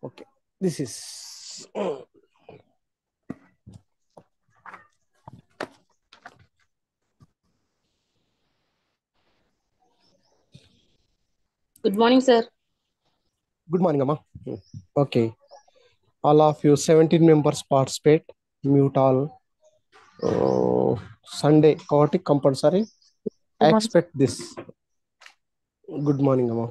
Okay, this is Good morning, sir. good morning, Amma. Okay, all of you 17 members participate. Mute all. Sunday, chaotic compulsory. I expect this. Good morning, Amma.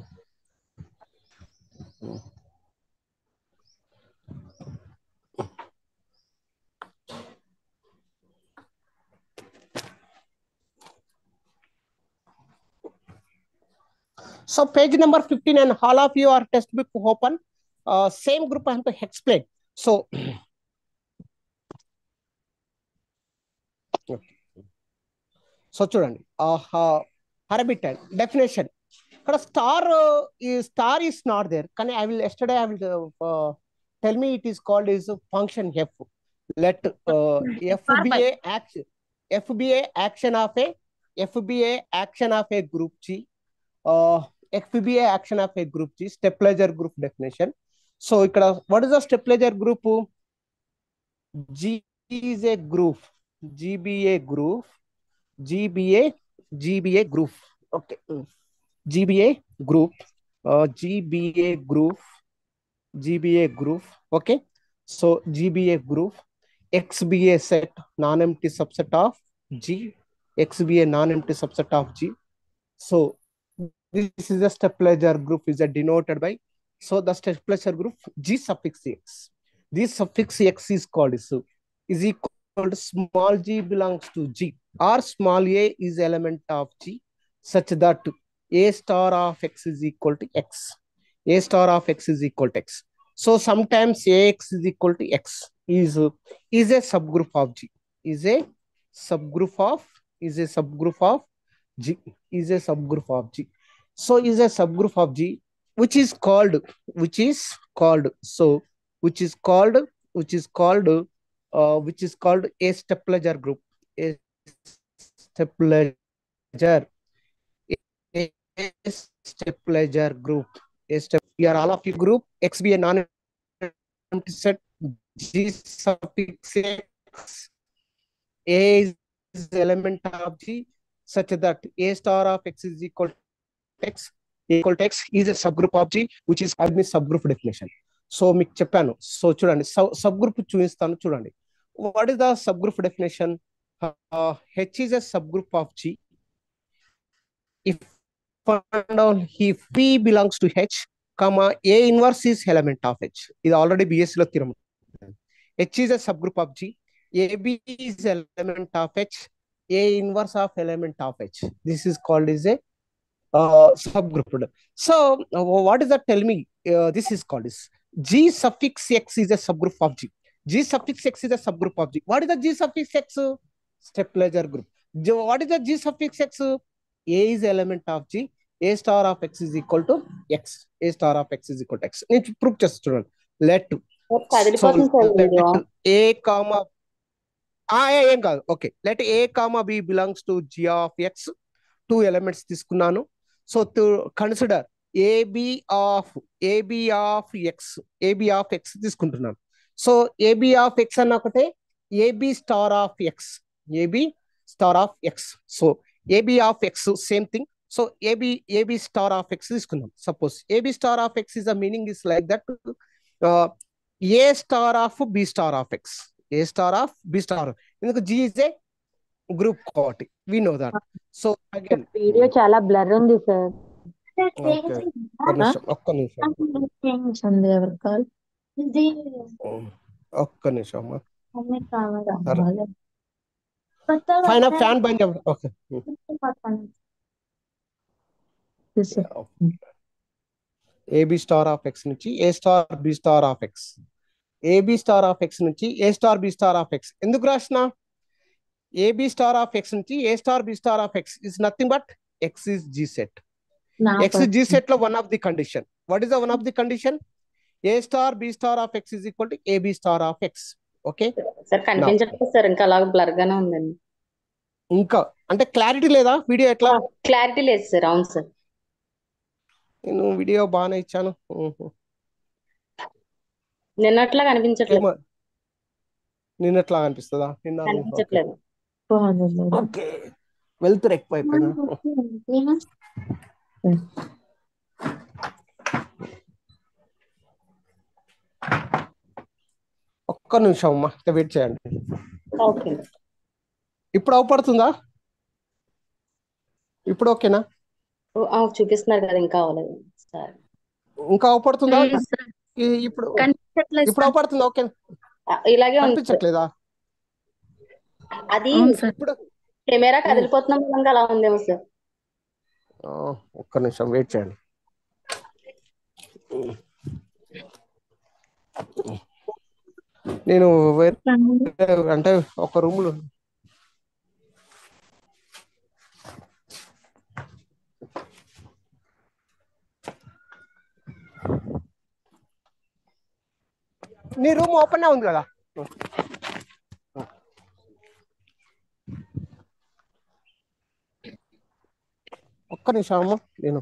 So page number 15 and all of you are textbook open. Same group I have to explain. So చూడండి habitat definition. Because star is not there. Can I will yesterday I will tell me it is called is function f. Let f be a action. F be a action of a group G. F be a action of a group G. Stepladder group definition. So what is the stepladder group? G is a group. G be a group. GBA group. Okay. GBA group. GBA group. Okay. So GBA group. XBA set, non-empty subset of G. XBA non-empty subset of G. So this is a stepladder group is denoted by. So the stepladder group G suffix X. This suffix X is called is equal to small g belongs to G, or small a is element of G, such that a star of X is equal to X. A star of X is equal to X. So sometimes Ax is equal to X is a subgroup of G. Is a subgroup of G. Is a subgroup of G. So is a subgroup of G, which is called a stepladder group. A stepladder. A stepladder group. Here all of you group X be a non-empty set. G suffix X. A is element of G, such that A star of X is equal to X. Equal to X is a subgroup of G, which is called subgroup definition. So మీకు చెప్పాను. So చూడండి subgroup చూపిస్తాను చూడండి. What is the subgroup definition? H is a subgroup of G. If P belongs to H, comma A inverse is element of H. ఇది already BS లో theorem. H is a subgroup of G. AB is element of H. A inverse of element of H. This is called as a subgroup. So what does that tell me? This is called is G suffix X is a subgroup of G. G suffix X is a subgroup of G. What is the G suffix X? Stepladder group. What is the G suffix X? A is element of G. A star of X is equal to X. A star of X is equal to X. Need to prove just student. Let A comma ఏం కాదు. Okay, let A comma B belongs to G of X. Two elements తీసుకున్నాను. So to consider AB of X తీసుకుంటున్నాను. So AB of X అన్న ఒకటే, AB star of X. So AB of X same thing. So AB star of X తీసుకుందాం. Suppose AB star of X is a meaning is like that. A star of B star of X. A star of B star. ఎందుకు G is a group cohort. We know that. So again video చాలా blur ఉంది sir. ఒక్క నిమిషం fine fan బంద్ చేయండి. Okay AB star of X నుంచి A star B star of X. AB star of X నుంచి A star B star of X ఎందుకు రాసిన? ఏబి స్టార్ ఆఫ్ ఎక్స్ నుంచి A star B star of X is nothing but X is G set. X is G set lo one of the condition. What is the one of the condition? A star B star of X is equal to AB star of X. Okay. Sir కనిపించట్లేదు sir, ఇంకా అలా blur గానే ఉందండి. ఇంకా అంటే clarity లేదా video? ఎట్లా clarity లేదు సార్. అవును సార్, నేను వీడియో బాగానే ఇచ్చాను. నిన్నట్లా కనిపించట్లేదు. ఏమో నిన్నట్లా అనిపిస్తుందా? నిన్న ఓకే కనిపించట్లేదు. ఓకే వెళ్తురు ఎక్కువ అయిపోయినా. ఒక్క నిమిషం అమ్మా, వెయిట్ చేయండి. ఓకే. ఇప్పుడు అవపడుతుందా? ఇప్పుడు ఓకేనా? చూపిస్తున్నారు కదా, ఇంకా అవ్వలేదు సార్. ఇంకా అవపడుతుందా? ఇప్పుడు కనిపించట్లేదు ఇప్పుడు అవపడుతుందా? ఓకే ఇలాగే ఉంది సార్. కనిపించట్లేదా? అది ఇప్పుడు కెమెరా కదిలిపోతున్న మూలంగా అలా ఉందేమో సార్. ఒక్క నిమిషం వెయిట్ చేయండి. నేను అంటే ఒక రూమ్లో నీ రూమ్ ఓపెన్ ఉంది కదా. ఒక్క నిమిషం అమ్మ, నేను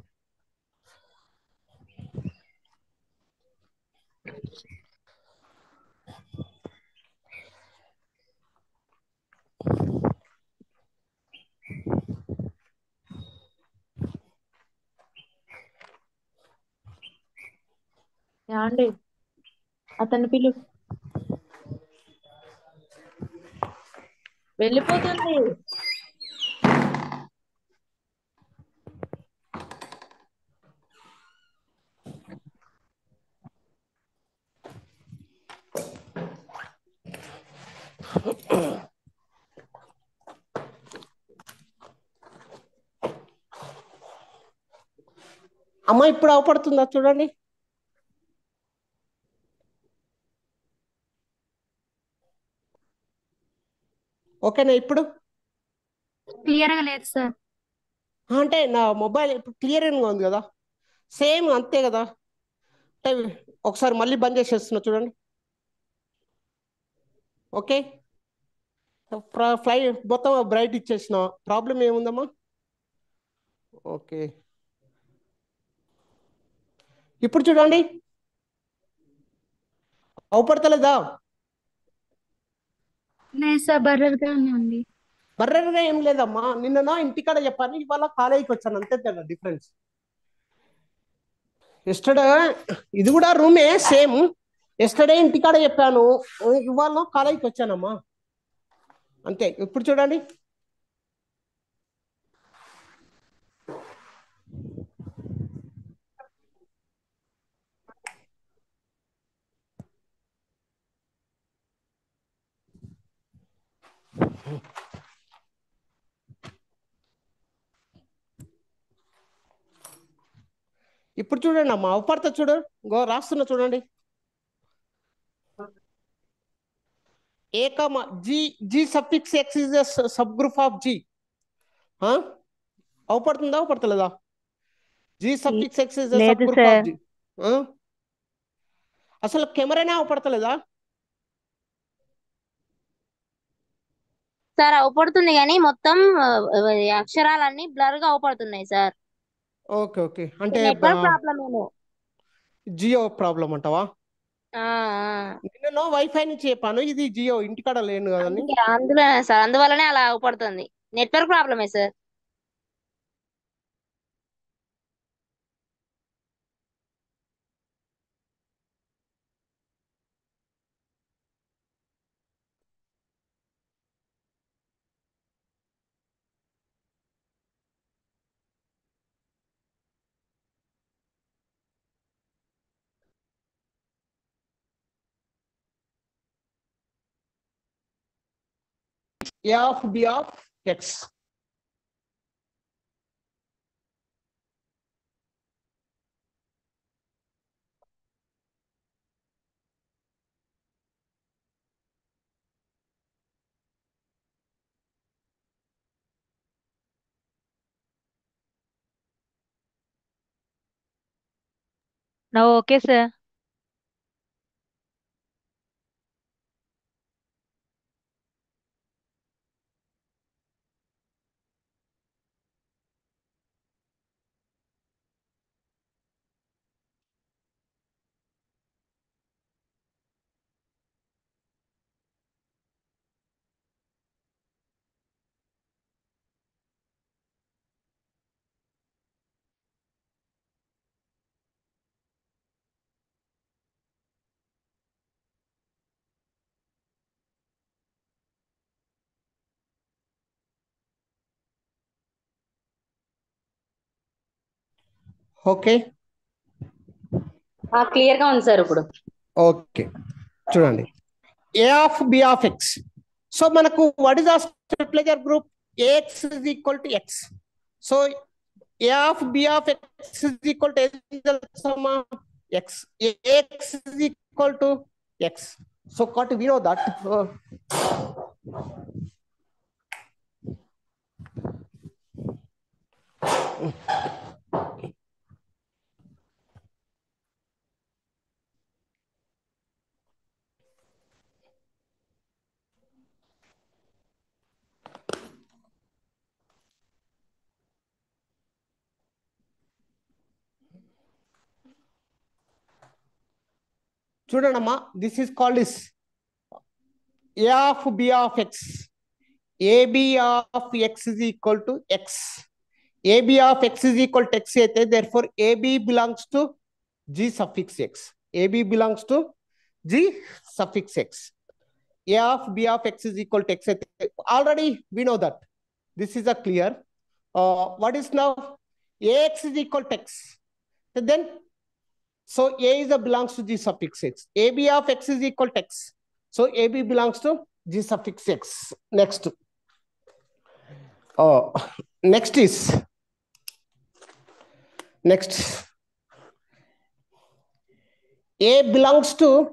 ఏమండి అతని పిలు వెళ్ళిపోతుంది. అమ్మ ఇప్పుడు అవపడుతుందా చూడండి. ఓకేనా ఇప్పుడు? క్లియర్ గా లేదు సార్. అంటే నా మొబైల్ ఇప్పుడు క్లియర్గా ఉంది కదా, సేమ్ అంతే కదా. అంటే ఒకసారి మళ్ళీ బంద్ చేసేస్తున్నా చూడండి. ఓకే ఫ్లై మొత్తం బ్రైట్ ఇచ్చేసిన, ప్రాబ్లం ఏముందమ్మా? ఓకే ఇప్పుడు చూడండి, అవపడతలేదా? లేదు సార్, బర్రర్ గానే ఉంది. బర్రెగా ఏం లేదమ్మా, నిన్న ఇంటికాడ చెప్పాను, ఇవాళ కాలేజీకి వచ్చాను, అంతే కదా డిఫరెన్స్. ఎస్టర్డే ఇది కూడా రూమే సేమ్, ఎస్టర్డే ఇంటికాడ చెప్పాను, ఇవాళ కాలేజీకి వచ్చానమ్మా, అంతే. ఇప్పుడు చూడండి, ఇప్పుడు చూడండి అమ్మా, అవపడతా చూడు, గో రాస్తున్నా చూడండి. A comma G, G suffix X is sub group of G. అవపడుతుందా అవపడతలేదా? G suffix X is sub లేదు గ్రూప్ ఆఫ్ సార్. జీ. అసలు కెమెరానే అవపడతలేదా? సార్ అవపడుతుంది కానీ మొత్తం అక్షరాలన్నీ బ్లర్ గా అవపడుతున్నాయి సార్. ఓకే ఓకే, అంటే నెట్వర్క్ ప్రాబ్లమ్ ఏమో. జియో ప్రాబ్లం అంటావా? ఆ, ఆ. నిన్న వైఫై నుంచి చెప్పాను, ఇది జియో ఇంటికాడ లేను కదని. అందుకే అందులోనే సార్, అందువల్లనే అలా అవపడుతుంది. నెట్వర్క్ ప్రాబ్లమే sir. A of B of X. Okay sir. Okay clear గా ఉంది సార్ ఇప్పుడు. ఓకే చూడండి A of B of X. So మనకు what is the stabilizer group? AX is equal to X. So A of B of X is equal to X. AX is equal to X. So got we know that చూడండమ్మా, this is called is A of B of X. AB of X is equal to X. AB of X is equal to X అయితే therefore AB belongs to G suffix X. AB belongs to G suffix X. A of B of x is equal to x. Already we know that. This is a clear. What is now? Ax is equal to x. So then, so A is a belongs to G suffix x. AB of x is equal to x. So AB belongs to G suffix x. Next. Next is A belongs to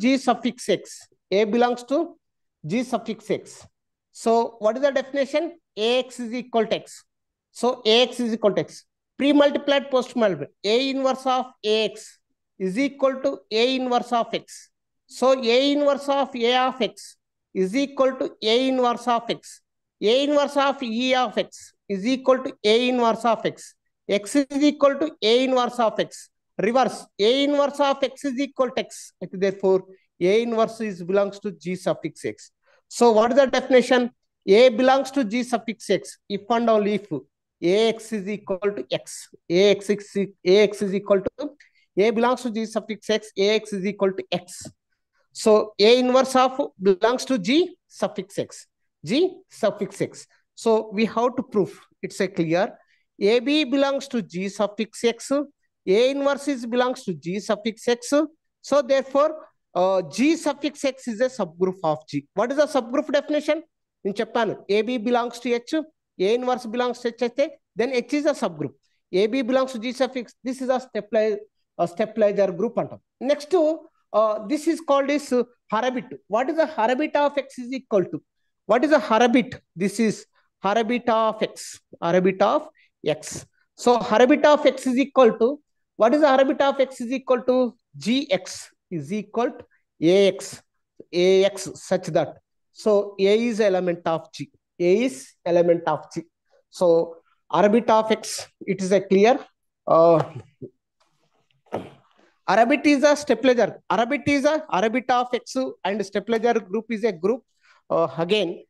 G suffix x. A belongs to G suffix x. So what is the definition? Ax is equal to x. So Ax is equal to x. Pre-multiplied, post-multiplied. A inverse of Ax is equal to A inverse of x. So A inverse of A of x is equal to A inverse of x. A inverse of E of x is equal to A inverse of x. X is equal to A inverse of x. Reverse, A inverse of x is equal to x. Therefore, A inverse is belongs to G suffix x. So what is the definition? A belongs to G suffix x if and only if Ax is equal to x. Ax is equal to A belongs to G suffix x. Ax is equal to x. So A inverse of belongs to G suffix x. G suffix x. So we have to prove. It's a clear. AB belongs to G suffix x. A inverse is belongs to G suffix x. So therefore, G suffix x is a subgroup of G. What is the subgroup definition? In Japan, AB belongs to H. A inverse belongs to H. Then H is a subgroup. AB belongs to G suffix. This is a stepwise group. Next, this is called is Harabit. What is the Harabit of x is equal to? What is the Harabit? This is Harabit of x. Harabit of x. So Harabit of x is equal to, what is the Harabit of x is equal to? Gx is equal to Ax such that. So A is element of G. A is element of G. So Harabit of x, it is a clear. Harabit is a stepwise. Harabit is a Harabit of x and stepwise group is a group. Again,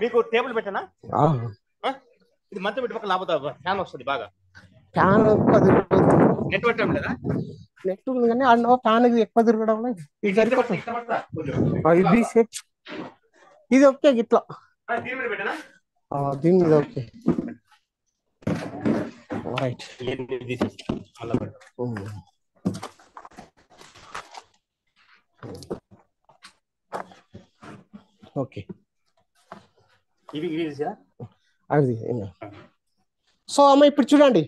మీకు table పెట్టనా? ఇది మంచం పెట్టి పక్కన లాభతా fan వస్తుంది బాగా. Fan net పెట్టడం లేదా? నెట్ ఉంది కానీ అన్న ఫ్యాన్ ఎక్కువ తిరగడం లేదు. ఇది సరిపోతుంది. ఇది ఓకే ఇట్లా దీని మీద పెట్టనా? దీని మీద ఓకే రైట్. ఓకే అది. సో అమ్మ ఇప్పుడు చూడండి.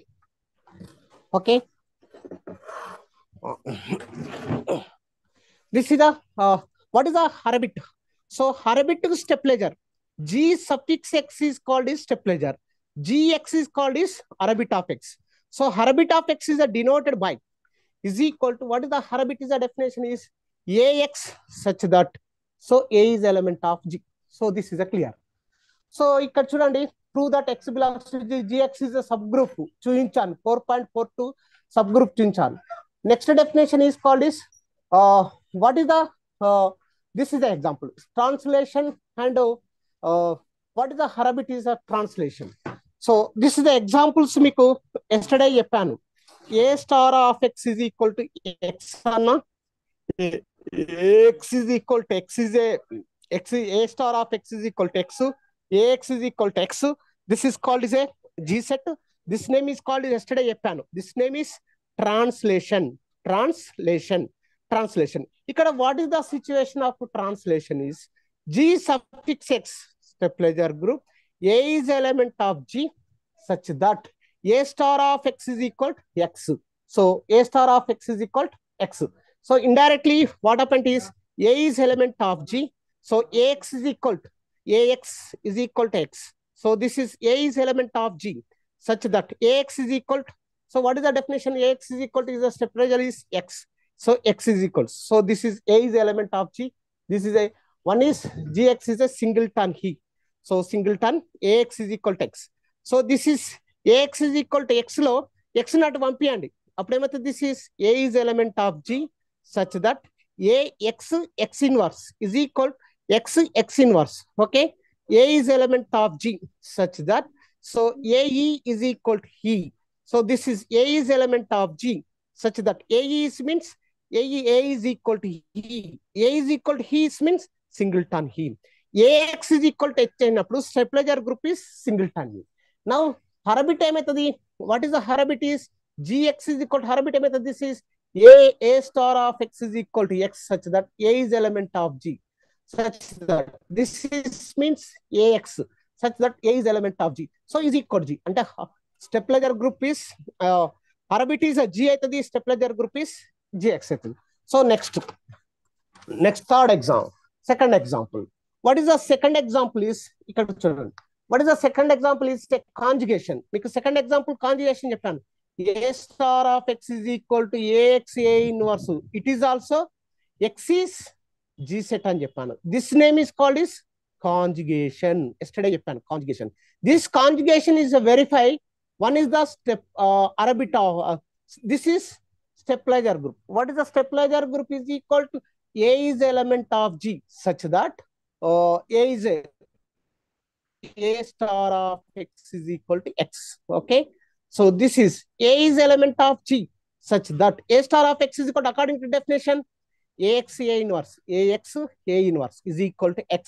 Okay, this is the what is the Harabit? So Harabit is stepwise. G suffix x is called as stepladder. Gx is called as arbit of x. So arbit of x is denoted by is equal to, what is the arbit is the definition is ax such that, so a is element of G. So this is a clear. So ఇక్కడ చూడండి, prove that x belongs to G, gx is a subgroup చూపించాను, 4.42 subgroup చూపించాను. Next definition is called is what is the this is the example translation and what is the arbit is a translation. So this is the examples మీకు yesterday చెప్పాను. A star of x is equal to x అన్న, x is equal to x is a x, a star of x is equal to x, ax is equal to x. This is called as a G set. This name is called yesterday చెప్పాను. This name is translation. Translation. Ikkada what is the situation of translation is G suffix x stepladder group, A is element of G such that A star of x is equal to x. So A star of x is equal to x. So indirectly what happened is A is element of G. So ax is equal to x. So this is A is element of G such that ax is equal to, so what is the definition? Ax is equal to is the stepladder is x. So x is equal. So this is A is element of G. This is a one is Gx is a singleton he. So singleton ax is equal to x. So this is ax is equal to x లో x not పంపియండి. అప్పుడేమైతే this is A is element of G such that x inverse is equal x inverse. Okay, A is element of G such that, so AE is equal to he. So this is A is element of G such that AE is means A is equal to he. A is equal to he means singleton he. Ax is equal to h అయినప్పుడు stepladder group is singleton he. Now arbit ఏమైతుంది? What is the arbit is Gx is equal to arbit ఏమైతుంది? This is A star of x is equal to x such that A is element of G such that this is means Ax such that A is element of G. So is equal to G. అంటే stepladder group is arbit is a G అవుతుంది, stepladder group is Gx అవుతుంది. So next third example, second example. What is the second example is ఇక్కడ చూడండి. What is the second example is a conjugation. మీకు second example conjugation చెప్పాను. A star of x is equal to ax A inverse. It is also x is G set అని చెప్పాను. This name is called is conjugation. Yesterday చెప్పాను conjugation. This conjugation is a verify. One is the step arbit of this is stepladder group. What is the stepladder group is equal to A is element of G such that A is A star of x is equal to x. Okay, so this is A is element of G such that A star of x is equal to, according to definition, ax A inverse is equal to x.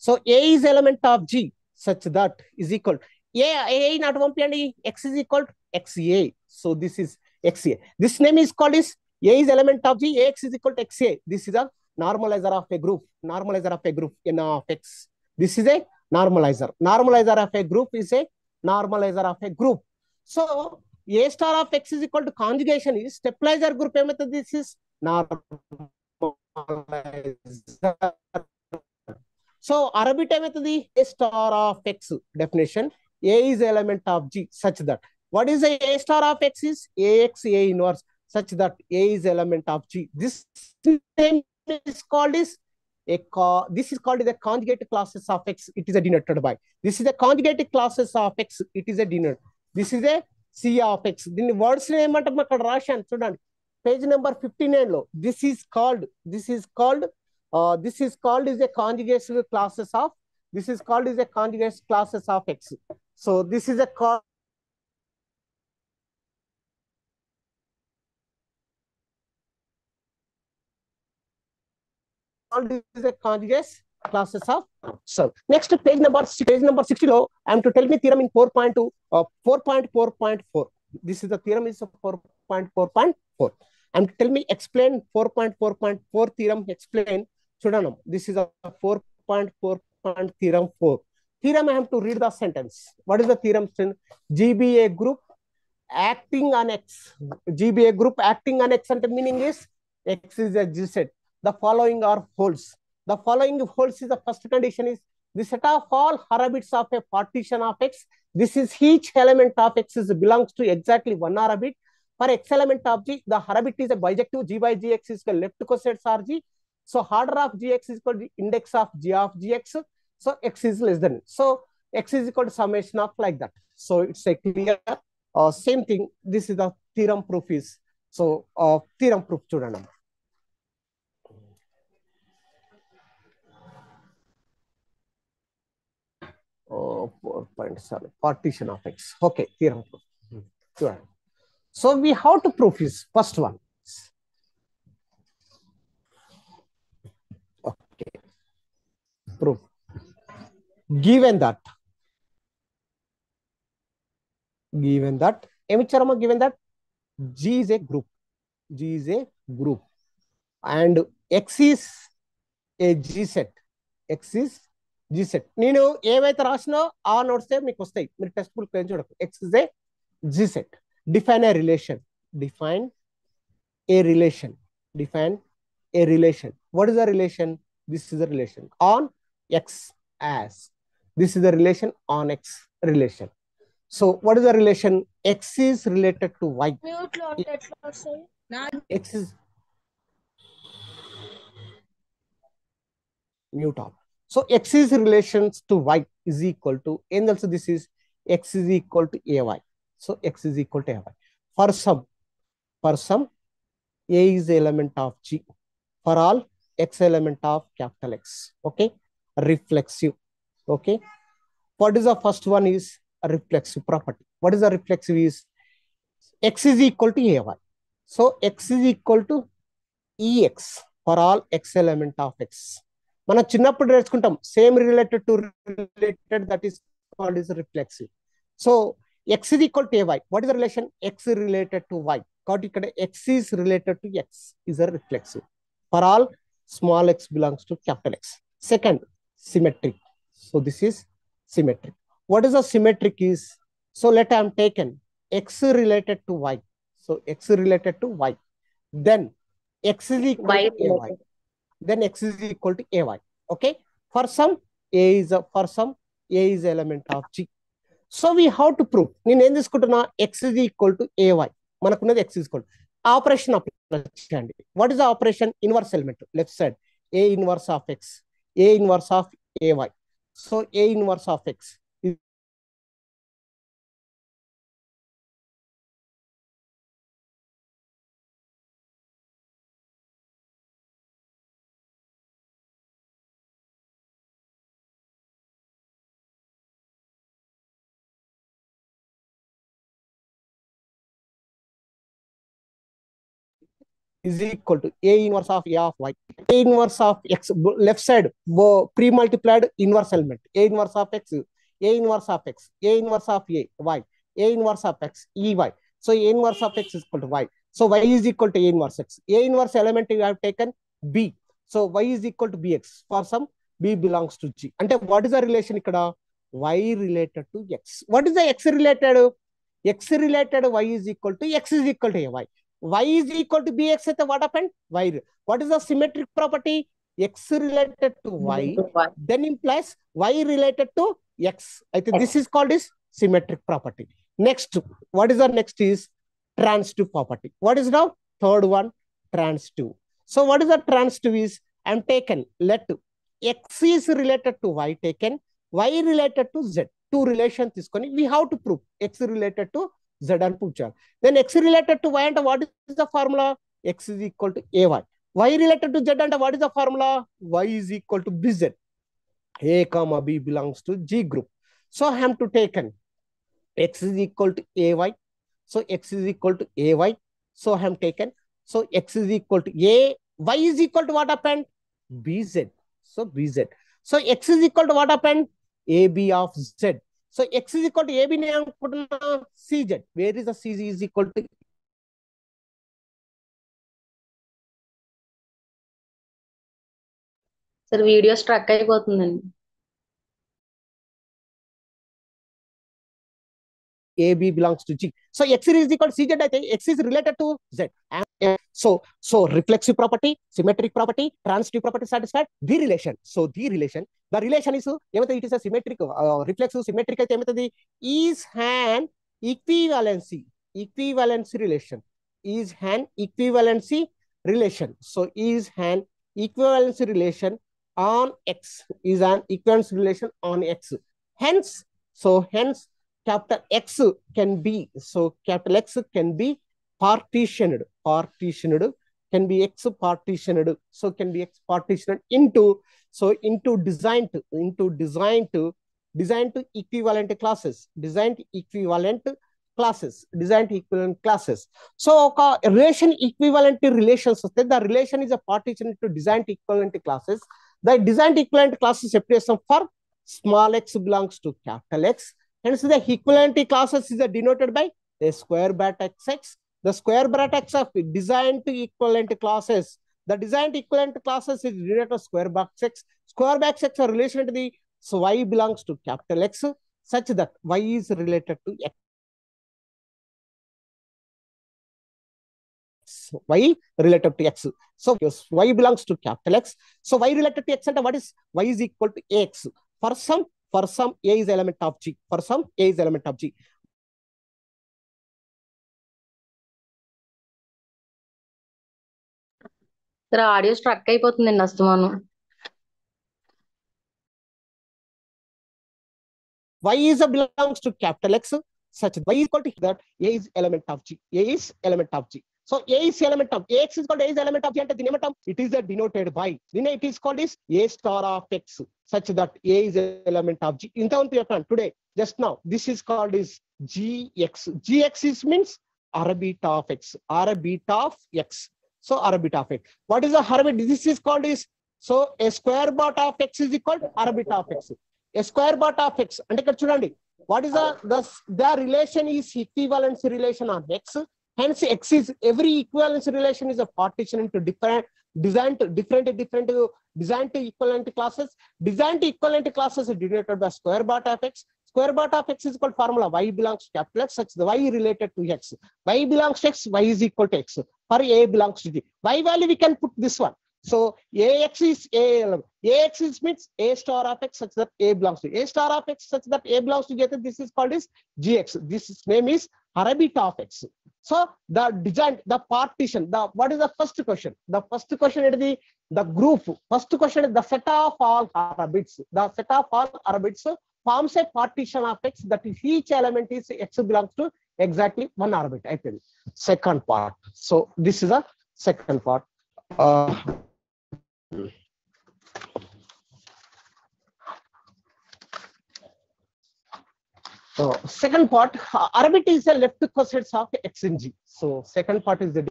So A is element of G such that is equal to A not పంపియండి, x is equal to xa. So this is xa. This name is called is A is element of G, ax is equal to xa. This is a normalizer of a group n of x. This is a normalizer of a group is a normalizer of a group. So A star of x is equal to conjugation is stepladder group ఏమైతుంది? This is normalizer. So arbit ఏమైతుంది? A star of x definition, A is element of G such that, what is a star of x is ax A inverse such that A is element of G. This name is called is this is called the conjugate classes of x. It is a denoted by, this is the conjugate classes of x. It is a denoted, this is a C of x. దీన్ని words ఏమంటే అక్కడ రాశాను చూడండి, page number 59 లో. This is called is a conjugate classes of, this is called is a conjugate classes of x. So this is a is a conjugate classes of. So next page number 60 లో I am to tell me theorem in 4.2 4.4.4. This is the theorem is 4.4.4. I am to tell me explain 4.4.4 theorem, explain చూడను. This is a 4.4 theorem 4. Theorem I have to read the sentence. What is the theorem? GBA group acting on x. GBA group acting on x అంటే meaning is x is a G set. The following are holds. The following holds is the first condition is the set of all arabits of a partition of X. This is each element of X belongs to exactly one arabit. For X element of G, the arabit is a bijective. G by Gx is the left cosets RG. So order of Gx is equal to the index of G of Gx. So X is less than. So X is equal to summation of like that. So it's a clear same thing. This is the theorem proof is. So theorem proof chudana. Oh, 4.7 partition of X. Okay, theorem proof. Sure. So we have to prove is first one. Okay, proof. Given that given that G is a group. G is a group. And X is a G set. X is G set. నేను ఏవైతే రాసినా ఆ notes మీకు వస్తాయి. మీరు text book page చూడకు. X is a G set. Define a relation. Define a relation. Define a relation. What is a relation? This is a relation on X as. This is a relation on X relation. So what is the relation? X is related to Y. X is mute off. So X is relations to Y is equal to, and also this is X is equal to AY. So X is equal to AY. For some A is the element of G. For all X element of capital X. Okay. Reflexive. Okay. What is the first one is a reflexive property. What is the reflexive is X is equal to AY. So X is equal to EX for all X element of X. మనం చిన్నప్పుడు నేర్చుకుంటాం same related to related that is called is reflexive. So X is equal to AY. What is the relation? X related to Y. కాబట్టి ఇక్కడ X is related to X is a reflexive. For all small x belongs to capital X. Second, symmetric. So this is symmetric. What is a symmetric is? So let I am taken X related to Y. So X related to Y. Then X is equal Y to AY. Then X is equal to AY. Okay. For some A is element of G. So we have to prove. నేను ఏం తీసుకుంటున్నా X is equal to AY. మనకున్నది X is equal to. Operation apply చేయండి. What is the operation? Inverse element left side A inverse of X, A inverse of AY. So A inverse of X is equal to A inverse of A of Y. A inverse of X, left side, pre-multiplied inverse element. A inverse of X, A inverse of X, A inverse of A, Y, A inverse of X, EY. So A inverse of X is equal to Y. So Y is equal to A inverse X. A inverse element you have taken B. So Y is equal to BX. For some B belongs to G. And what is the relation ikkada? Y related to X. What is the X related? X related Y is equal to X is equal to AY. Y is equal to BX at what happened? Y. What is the symmetric property? X related to Y, then implies Y related to X. I think this is called is symmetric property. Next, what is the next is transitive property. What is now? Third one, transitive. So what is the transitive is? I am taken, let X is related to Y taken, Y related to Z. Two relations తీసుకొని we have to prove X related to Z and prove. Then X related to Y and what is the formula? X is equal to AY. Y related to Z and what is the formula? Y is equal to BZ. A comma B belongs to G group. So I have to taken X is equal to AY. So X is equal to AY. So I have taken. So X is equal to A. Y is equal to what happened? BZ. So BZ. So X is equal to what happened? AB of Z. So X is equal to AB name CZ. Where is the CZ is equal to? Sir video struck అయిపోతుందండి. AB belongs to G. So X is equal to CZ, I think X is related to Z. And so reflexive property, symmetric property, transitive property satisfied. The relation. So the relation is it is a symmetric, reflexive, symmetric is an equivalency relation. Is an equivalency relation. So is an equivalency relation on X, is an equivalence relation on X. Hence, capital X can be, capital X can be partitioned, can be X partitioned, can be X partitioned into, designed to equivalent classes, equivalent classes. So relation equivalent relations, the relation is a partition into designed equivalent classes. The designed equivalent classes separation for small x belongs to capital X. Hence, the equivalent classes is denoted by a square bracket x. The square bracket of designed equivalent classes. The designed equivalent classes is denoted as square bracket x. Square bracket x are relation to the, so y belongs to capital X, such that y is related to x. Y related to X. So Y belongs to capital X. So Y related to X, and what is Y is equal to AX. For some A is element of G. For some A is element of G. Audio struck అయిపోతుందండి అస్తమానం. Y is belongs to capital X, such that Y is equal to that A is element of G. A is element of G. So A is element of AX is called A is element of G, and it is denoted by, it is called is A star of X, such that A is element of G. In today, just now, this is called is GX. GX is means orbit of X, orbit of X. So orbit of X. What is the orbit? This is called is, so a square bot of X is equal to orbit of X. A square bot of X. And what is the relation is equivalence relation on X. Hence, X is every equivalence relation is a partition into different designed to equivalent classes. Designed to equivalent classes are denoted by square bot of X. Square bot of X is called formula Y belongs to capital X, such the Y related to X. Y belongs to X, Y is equal to X. For A belongs to G. Y value we can put this one. So AX is AX is means A star of X, such that A belongs to A star of X, such that A belongs to G. This is called is GX. This name is orbit of X. So the design, the partition, what is the first question? The first question is the group. First question is the set of all orbits. The set of all orbits forms a partition of X, that is each element is X belongs to exactly one orbit. I tell you. Second part. So this is a second part. So second part, orbit is a left cosets of X in G. So second part is the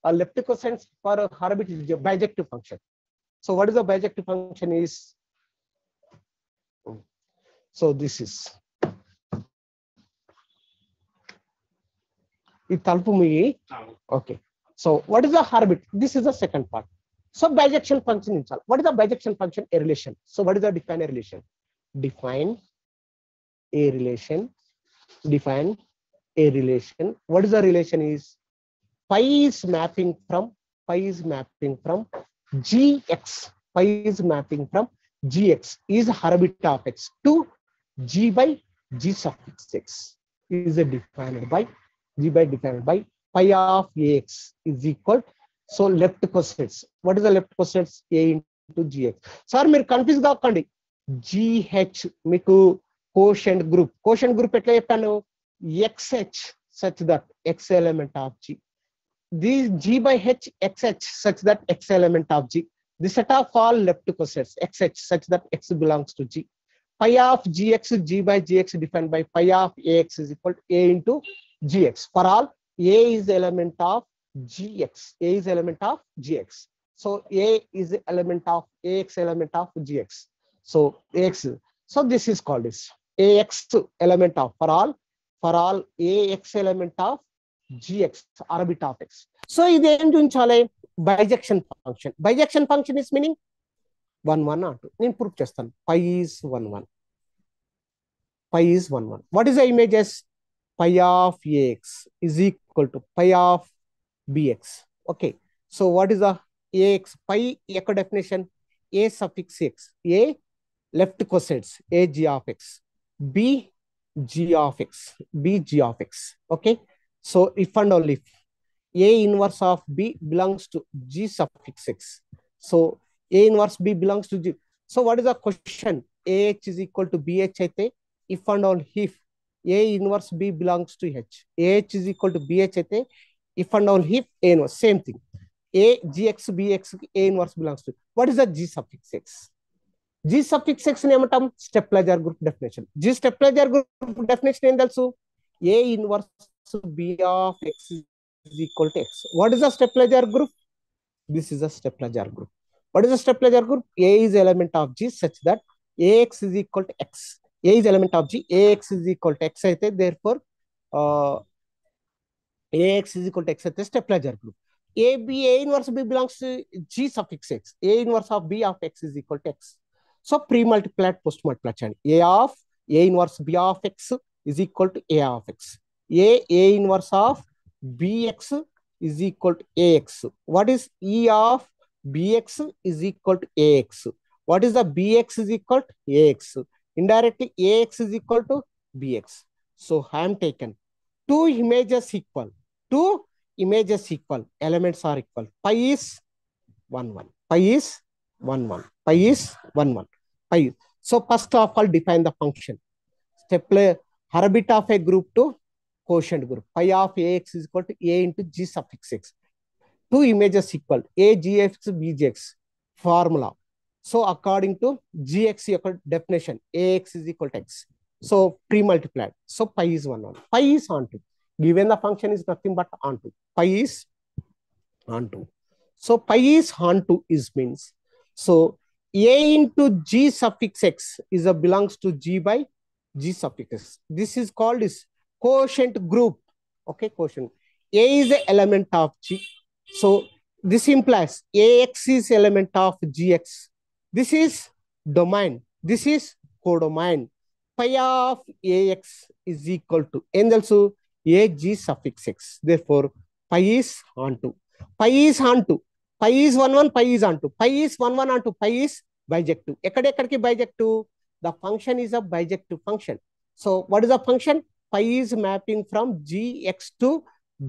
left cosets for orbit is a bijective function. So what is the bijective function is? So this is okay. So what is the orbit? This is the second part. So bijection function. What is the bijection function? A relation. So what is the define a relation? Define a relation. What is the relation is? Phi is mapping from Gx. Phi is mapping from Gx is orbit of X to G by G suffix X is defined by pi of Ax is equal. So left cosets. What is the left cosets? A into Gx. Sir, మీరు confuse కాకండి. GH మీకు quotient group ఎట్లా చెప్పాను? XH such that X element of G. This G by H XH such that X element of G. The set of all left cosets XH such that X belongs to G. Pi of Gx G by Gx defined by pi of Ax is equal to A into Gx. For all A is element of Gx. A is element of Gx. So A is the element of Ax element of Gx. So Ax. So this is called this Ax element of for all Ax element of Gx orbit of X. So ఇది ఏం చూపించాలి? Bijection function. Bijection function is meaning 1 1 or 2. నేను proof చేస్తాను. Pi is 1 1. Pi is 1 1. What is the images? pi of ax is equal to pi of bx. Okay. So what is the ax? Pi echo definition? A suffix x. A left cosets. A g of x. B g of x. B g of x. Okay. So if and only if A inverse of B belongs to G suffix x. So A inverse B belongs to G. So what is the question? AH is equal to BH అయితే if and only if A inverse B belongs to H. AH is equal to BH అయితే if and only if A inverse. Same thing. A GX BX A inverse belongs to. What is the G suffix x? G suffix x ఏమంటాం? Stabiliser group definition. G stabiliser group definition ఏం తెలుసు? A inverse B of x is equal to x. What is the stepladder group? This is a stepladder group. What is the stepladder group? A is element of G such that Ax is equal to x. A is element of G. Ax is equal to x. Therefore, Ax is equal to x. Stepladder group. A inverse B belongs to G suffix x. A inverse of B of x is equal to x. So pre-multiplied, post-multiplied. A inverse B of x is equal to A of x. A inverse of bx is equal to ax. What is E of bx is equal to ax? What is the bx is equal to ax? Indirectly, ax is equal to bx. So I am taken two images equal. Two images equal. Elements are equal. Pi is 1, 1. Pi is 1, 1. Pi is 1, 1. Pi. So first of all, define the function. Orbit of a group to quotient group. Pi of ax is equal to a into g suffix x. Two images equal. A gx bgx formula. So according to gx definition, ax is equal to x. So pre-multiplied. So pi is 1, 1. Pi is onto. Given the function is nothing but onto. Pi is onto. So pi is onto is means. So a into g suffix x is a belongs to g by g suffix x. This is called is quotient group. Okay, quotient. A is the element of G. So this implies AX is element of GX. This is domain. This is codomain. Pi of AX is equal to and also AG suffix x. Therefore, pi is onto. Pi is onto. Pi is 1, 1. Pi is onto. Pi is 1, 1 onto. Pi is bijective. Ekkadeki bijective? The function is a bijective function. So what is the function? Pi is mapping from gx to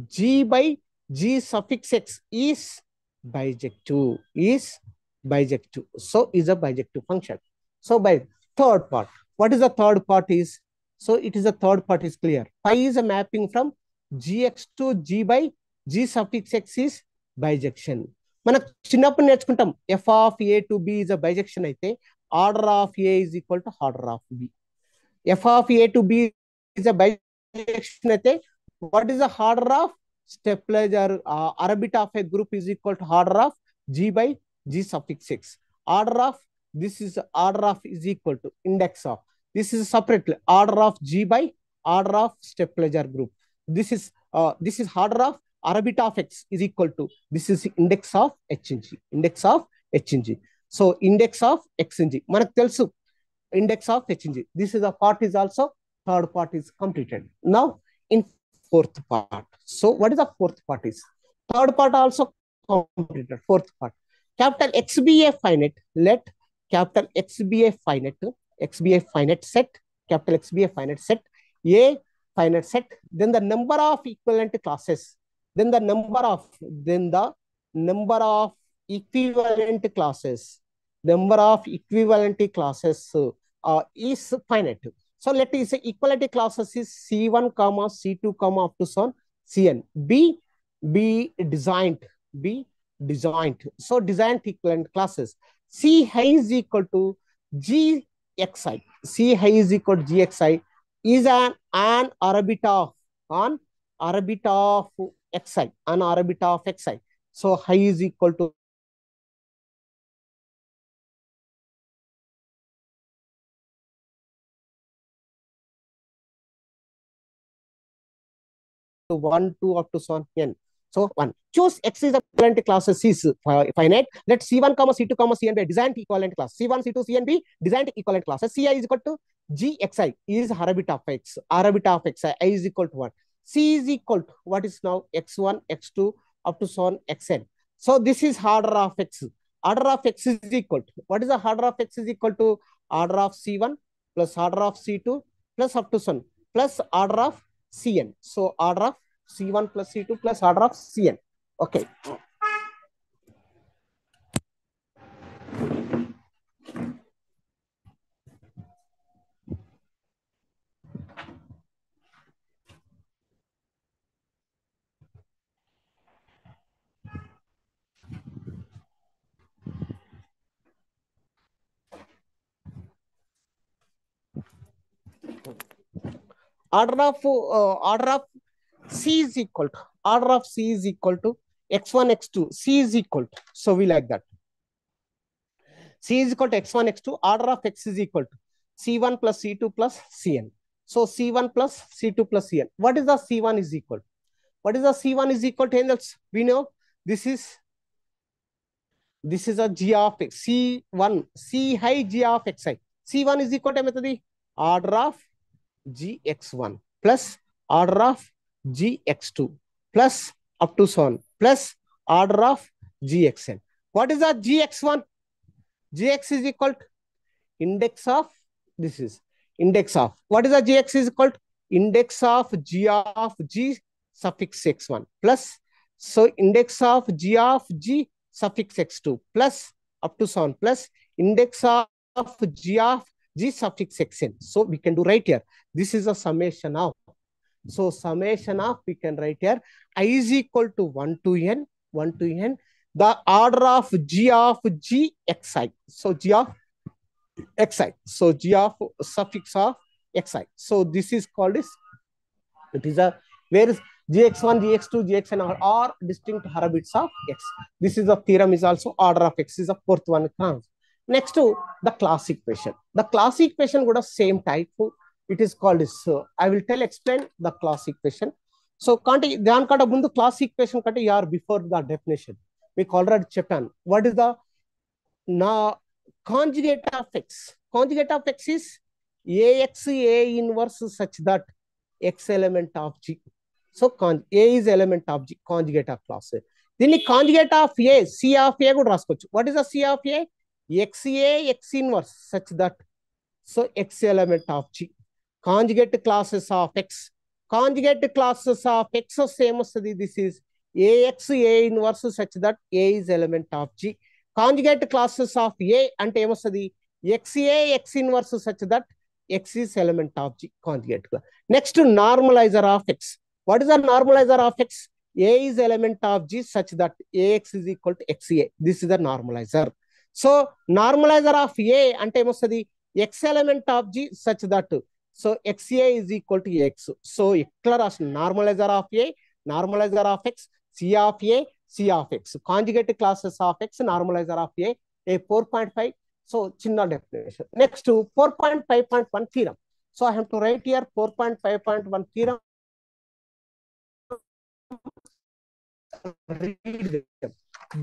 g by g suffix x is bijective. So is a bijective function. So by third part, what is the third part is? So it is a third part is clear. Pi is a mapping from gx to g by g suffix x is bijection. మనకు చిన్నప్పుడు నేర్చుకుంటాం f of a to b is a bijection అయితే order of a is equal to order of b. F of a to b is a bijection అయితే what is the order of stepladder orbit of a group is equal to order of g by g suffix x. Order of this is order of is equal to index of. This is separately order of g by order of stepladder group. This is order of orbit of x is equal to this is index of h in g. Index of h in g. So index of x in g. మనకు తెలుసు index of h in g. This is a part is also third part is completed. Now in fourth part. So what is the fourth part is? Third part also completed. Fourth part. Capital X be a finite. Let capital X be a finite. X be a finite set. Capital X be a finite set. A finite set. Then the number of equivalent classes. Then the number of equivalent classes. Number of equivalent classes is finite. So let us say equality classes is C1, C2, up to son Cn. Be designed. So designed equivalent classes. C high is equal to Gxi. C high is equal to Gxi is an orbit of xi. An orbit of xi. So high is equal to 1, 2 up to son n. So 1. Choose X is a equivalent class C is finite. Let C1, C2, Cn be a designed equivalent class. C1, C2, Cn be designed equivalent classes. Ci is equal to Gxi is arbit of x. Arbit of xi, I is equal to what? C is equal to what is now x1, x2, up to so on xn. So this is order of x. Order of x is equal to, what is the order of x is equal to? Order of C1 plus order of C2 plus up to so on plus order of Cn. So order of C1 plus C2 plus order of Cn. Okay. Order of C is equal to, order of C is equal to x1, x2. C is equal to, so we like that. C is equal to x1, x2. Order of x is equal to C1 plus C2 plus Cn. So C1 plus C2 plus Cn. What is the C1 is equal to? What is the C1 is equal to? Angels, we know this is a g of x. C1, C high g of xi. C1 is equal to method order of gx1 plus order of gx2 plus up to so on plus order of gxn. What is the gx1? Gx is equal to index of, this is index of, what is the gx is equal to? Index of g suffix x1 plus, so index of g suffix x2 plus up to so on plus index of g suffix xn. So we can do right here. This is a summation of. So summation of, we can write here I is equal to 1 to n, 1 to n, the order of g xi. So g of xi. So g of suffix of xi. So this is called is, it is a, where is gx1, gx2, gxn are distinct orbits of x. This is the theorem is also order of x is the fourth one. Next to the class equation. The class equation would have same type. It is called is, I will explain the class equation. So దాని కంటే ముందు class equation కంటే you are before the definition. మీకు already చెప్పాను. What is the conjugate of x? Conjugate of x is ax A inverse such that x element of g. So A is element of g, conjugate of class. దీన్ని conjugate of A, C of A కూడా రాసుకోవచ్చు. What is the C of A? XA x inverse such that, so x element of g. Conjugate classes of x. Conjugate classes of x same వస్తుంది. This is ax A inverse such that A is element of g. Conjugate classes of A అంటే ఏమొస్తుంది? XA x inverse such that x is element of g. Conjugate. Next to normalizer of x. What is the normalizer of x? A is element of g such that ax is equal to xa. This is the normalizer. So normalizer of A అంటే ఏమొస్తుంది? X element of g such that, so xa is equal to x. So ఇక్కడ రాసిన normalizer of A, normalizer of x, C of A, C of x. Conjugate classes of x, normalizer of A 4.5. So chinna definition. Next to 4.5.1 theorem. So I have to write here 4.5.1 theorem. Read them.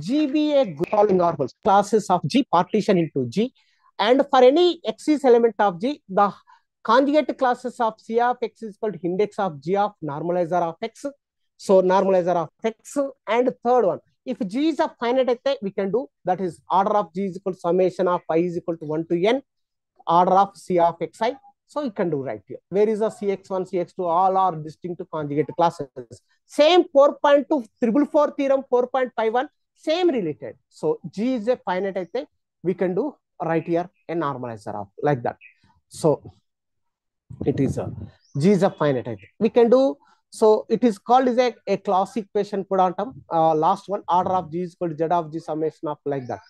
GBA following oracles, classes of G partition into G, and for any x is element of G, the conjugate classes of C of x is equal to index of G of normalizer of x. So normalizer of x. And third one, if G is a finite, we can do, that is order of G is equal to summation of I is equal to 1 to n, order of C of xi. So you can do right here. Where is the cx1, cx2? All are distinct conjugate classes. Same 4.2 theorem 4.51, same related. So G is a finite, we can do right here a normalizer of like that. So it is a G is a finite. We can do, so it is called is a class equation put on top. Last one, order of G is equal to Z of G summation of like that.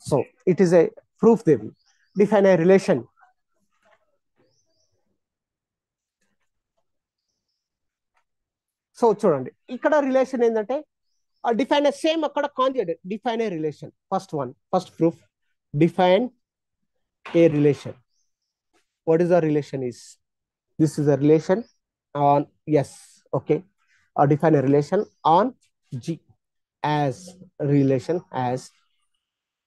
So it is a proof they will define a relation. So చూడండి ఇక్కడ relation ఏంటంటే define same అక్కడ conjugate define a relation. First proof define a relation. What is the relation is, this is the relation on S. Okay, define a relation on G as relation as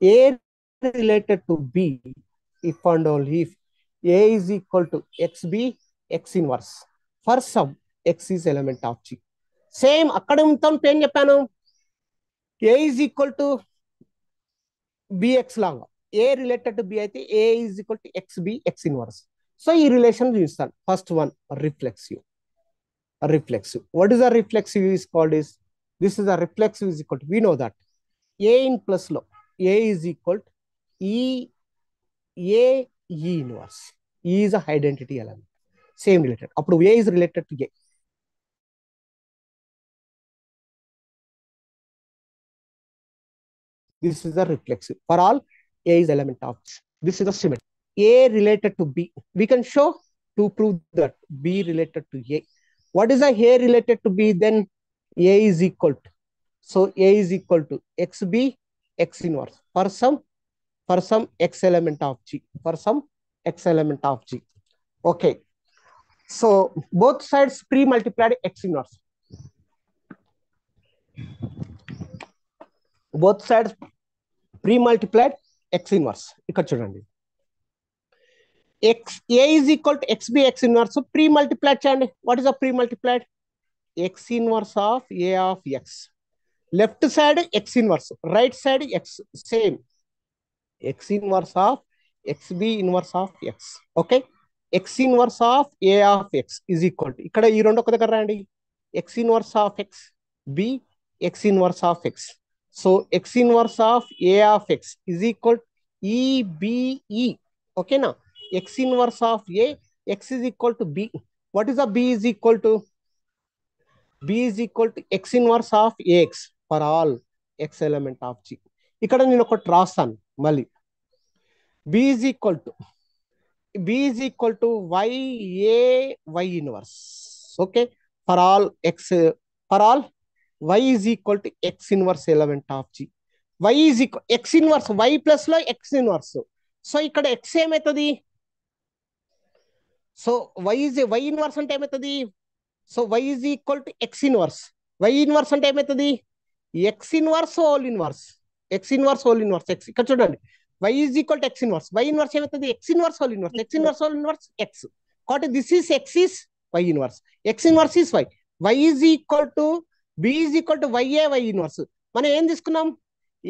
A related to B if and only if A is equal to XB X inverse. For some X is element of G. Same అక్కడ ఏం చెప్పాను, A is equal to BX లాగా A related to B అయితే A is equal to XB X inverse. So ఈ relation చూస్తాను. First one reflexive. What is a reflexive is called is, this is a reflexive is equal to, we know that A in plus లో A is equal to A E inverse. E is a identity element. Same related. అప్పుడు A is related to A. This is a reflexive. For all, A is element of G. This is a symmetry. A related to B. We can show to prove that B related to A. What is a related to B? Then A is equal to. So A is equal to XB X inverse for some X element of G. For some X element of G. Okay. So both sides pre-multiplied X inverse. Both sides pre-multiplied X inverse. ఇక్కడ చూడండి. A is equal to XB X inverse. So pre-multiplied చేయండి. What is a pre-multiplied? X inverse of A of X. Left side X inverse. Right side X. Same. X inverse of XB inverse of X. Okay. X inverse of A of X is equal to. ఇక్కడ ఈ రెండు ఒక దగ్గర రాయండి. X inverse of X. B X inverse of X. So X inverse of A of X is equal to EBE. Okay now. X inverse of A, X is equal to B. What is a B is equal to? B is equal to X inverse of AX for all X element of G. ఇక్కడ నేను ఒకటి రాస్తాను మళ్ళీ. B is equal to Y inverse. Okay. For all Y is equal to X inverse element of G. Y is equal X inverse Y plus లో X inverse. So ఇక్కడ X ఏమవుతుంది? So Y inverse అంటే ఏమవుతుంది? So Y is equal to X inverse. Y inverse అంటే ఏమవుతుంది? X inverse whole inverse. X inverse whole inverse. X ఇక్కడ చూడండి. Y is equal to X inverse. Y inverse ఏమవుతుంది? X inverse whole inverse. X inverse whole inverse X. కాబట్టి this is X is Y inverse. X inverse is Y. Y is equal to B is equal to YA Y inverse. మనం ఏం తీసుకున్నాం?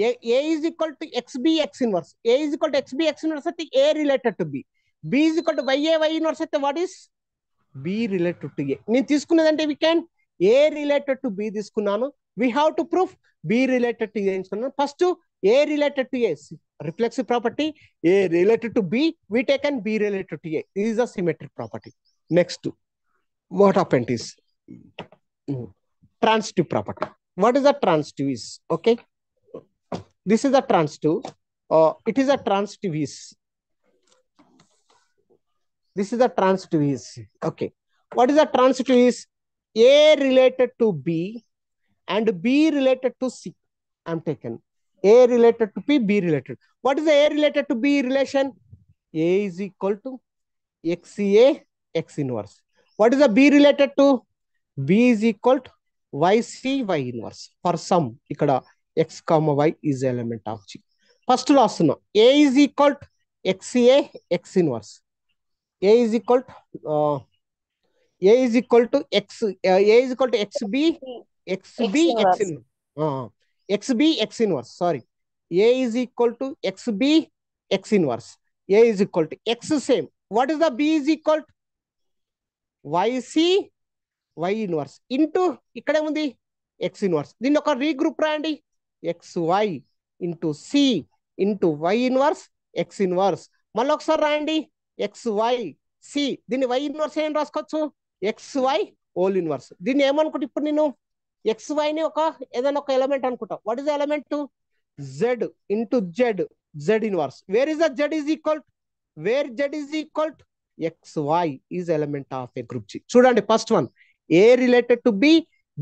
A is equal to XB X inverse. A is equal to XB X inverse అయితే A related to B. B is equal to YA Y inverse అయితే what is? B related to A. నేను తీసుకున్నదంటే we can A related to B తీసుకున్నాను. We have to prove B related to A తీసుకున్నాను. First A related to A. Reflexive property. A related to B. We taken B related to A. This is a symmetric property. Next, what happened is transitive property. What is a transitive is? Okay. This is a transitive. It is a transitive is. This is a transitive is. Okay. What is a transitive is? A related to B and B related to C. I'm taken. A related to B, B related. What is the A related to B relation? A is equal to XA X inverse. What is the B related to? B is equal to YC Y inverse. For some, ikkada X comma Y is element of G. First loss no. A is equal to XA X inverse. A is equal to A is equal to X. A is equal to XB XB X inverse. XB X inverse. Sorry. A is equal to XB X inverse. A is equal to X same. What is the B is equal to? YC Y inverse into ఇక్కడ ఏముంది X inverse. దీన్ని ఒక regroup రాయండి. XY into C into Y inverse X inverse. మళ్ళీ ఒకసారి రాయండి. XY C. దీన్ని Y inverse ఏం రాసుకోవచ్చు? XY whole inverse. దీన్ని ఏమనుకుంటే ఇప్పుడు నేను XY ని ఒక ఏదైనా ఒక ఎలిమెంట్ అనుకుంటా. What is element? Z into Z inverse. Where is the Z is equal to? Where Z is equal to? XY is element of a group G. చూడండి first one A related to B,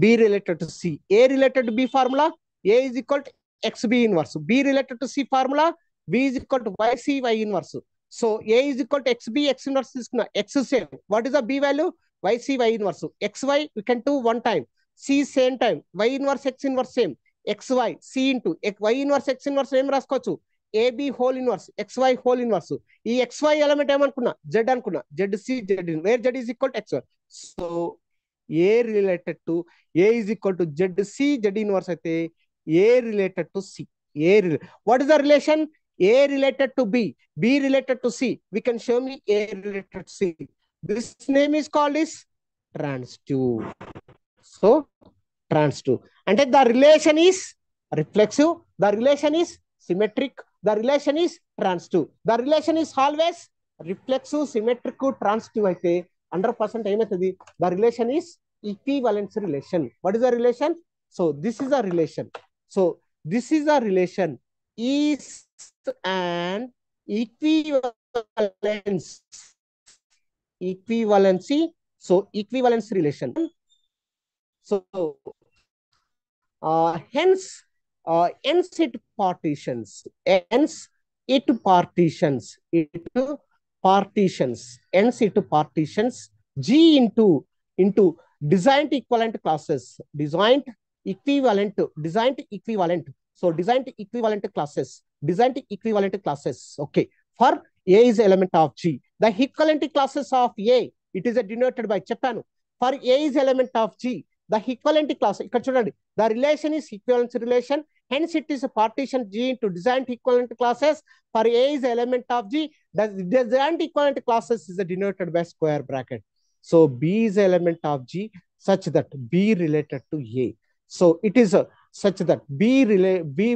B related to C. A related to B formula, A is equal to XB inverse. B related to C formula, B is equal to YC Y inverse. So A is equal to XB X inverse is X same. What is the B value? YC Y inverse. XY we can do one time. C same time. Y inverse X inverse same. XY C into Y inverse X inverse same రాసుకోవచ్చు. AB whole inverse XY whole inverse. ఈ XY element ఏమనుకున్నా Z అనుకున్నా, ZC Z where Z is equal to XY. So A related to A is equal to ZC Z inverse అయితే A related to C. What is the relation? A related to B, B related to C. We can show me A related to C. This name is called is transitive. So transitive. And the relation is reflexive. The relation is symmetric. The relation is transitive. The relation is always reflexive, symmetric, transitive. అయితే 100% ఏమవుతుంది? The relation is equivalence relation. What is the relation? So this is a relation. So this is a relation is an equivalency. So equivalence relation. So hence it partitions. Hence it partitions. Hence it partitions G into designed equivalent classes. Designed equivalent. So designed equivalent classes. Okay. For A is element of G. The equivalent classes of A, it is denoted by Chapano. For A is element of G, the equivalent class, the relation is equivalence relation. Hence it is a partition G into designed equivalent classes. For A is element of G, the designed equivalent classes is denoted by square bracket. So B is element of G such that B related to A. So it is such that B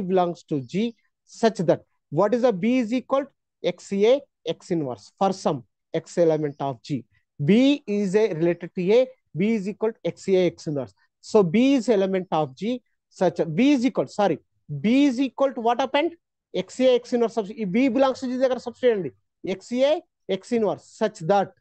belongs to G such that what is a B is equal to XA X inverse for some X element of G. B is related to A, B is equal to XA X inverse. So B is element of G such B is equal to what happened? XA X inverse. B belongs to G substitute XA X inverse such that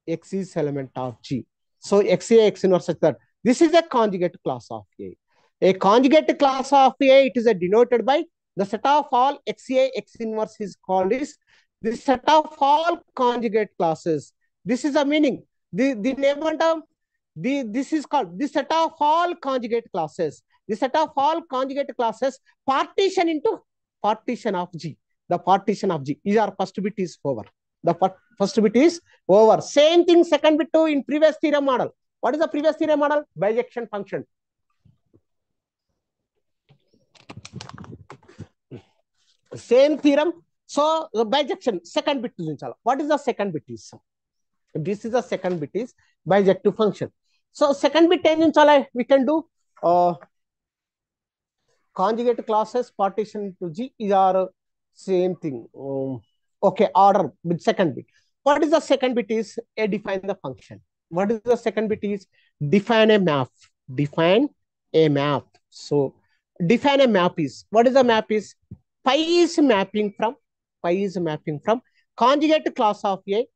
X is element of G. So XA X inverse such that this is a conjugate class of A. A conjugate class of A, it is denoted by the set of all XA X inverse is called is the set of all conjugate classes. This is a meaning. The name this is called the set of all conjugate classes. The set of all conjugate classes partition into partition of G. The partition of G. Is our first bit is over. The first bit is over. Same thing second bit too in previous theorem model. What is the previous theorem model? Bijection function. Same theorem. So the bijection second bit is what is the second bit is? This is the second bit is bijective function. So second bit we can do conjugate classes partition to G is our same thing. Okay, order with second bit. What is the second bit is define the function. What is the second bit is define a map. Define a map. So define a map is what is the map is phi is mapping from conjugate class of A.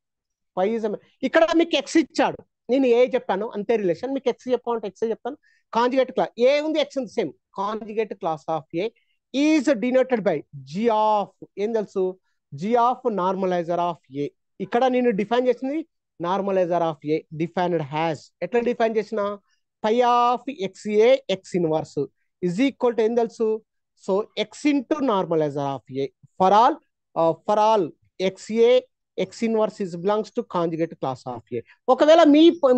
Phi is ఇక్కడ మీకు x ఇచ్చాడు, నేను ఏ చెప్పాను అంతే relation, మీకు x చెప్పాలంటే x చెప్తాను. Conjugate class ఏ ఉంది, x ఉంది same. Conjugate class of A is denoted by G of ఏం తెలుసు, G of normalizer of A. ఇక్కడ నేను డిఫైన్ చేసింది normalizer of A defined has. ఎట్లా డిఫైన్ చేసిన pi of XA X inverse is equal to ఏం తెలుసు, so x into normalizer of A for all XA X inverse is belongs to conjugate class of A. ఒకవేళ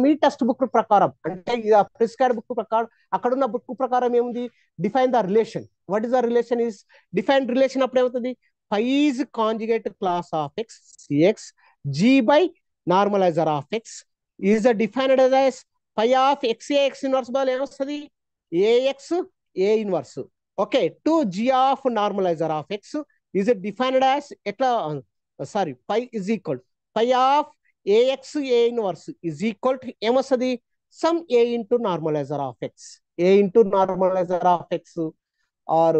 మీ text book ప్రకారం అంటే prescribe book ప్రకారం అక్కడ ఉన్న బుక్ ప్రకారం ఏముంది, define the relation. What is the relation is defined relation. అప్పుడు ఏమవుతుంది, phi is conjugate class of X Cx G by normalizer of X is defined as phi of XA X inverse by ఏమొస్తుంది AX A inverse. Okay, to G of normalizer of X is defined as ఎట్లా phi is equal phi of AX A inverse is equal to ఏమొస్తుంది some A into normalizer of X. A into normalizer of X or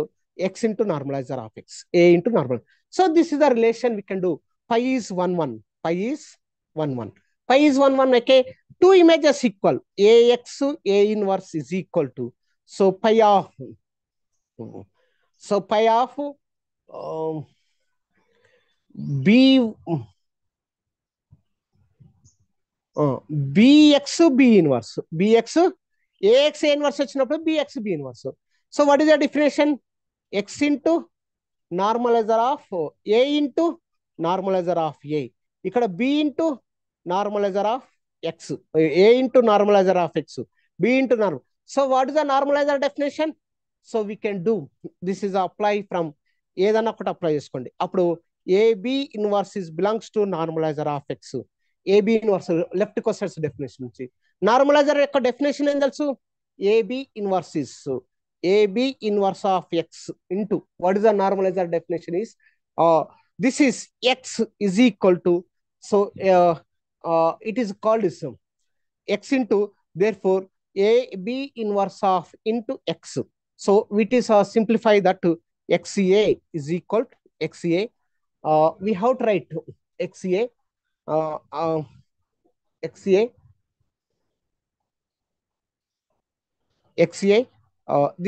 X into normalizer of X. A into normal. So this is the relation we can do. Phi is 1 1. Phi is 1 1. Phi is 1 1. Okay. Two images equal. AX A inverse is equal to. So phi of B BX B inverse. BX AX A inverse వచ్చినప్పుడు BX B inverse. So what is the definition? X into normalizer of A into normalizer of A. ఇక్కడ B into normalizer of X, A into normalizer of X, B into normal. So what is the normalizer definition? So we can do this is apply from, ఏదన్నా ఒకటి apply చేసుకోండి. అప్పుడు AB inverse is belongs to normalizer of X. AB inverse left questions definition నుంచి normalizer యొక్క definition ఏం తెలుసు? AB inverse is AB inverse of X into what is the normalizer definition is this is x is equal to, so it is called as x into, therefore a b inverse of into x. So it is simplify that to xa is equal to xa. We have to write xa xa xa.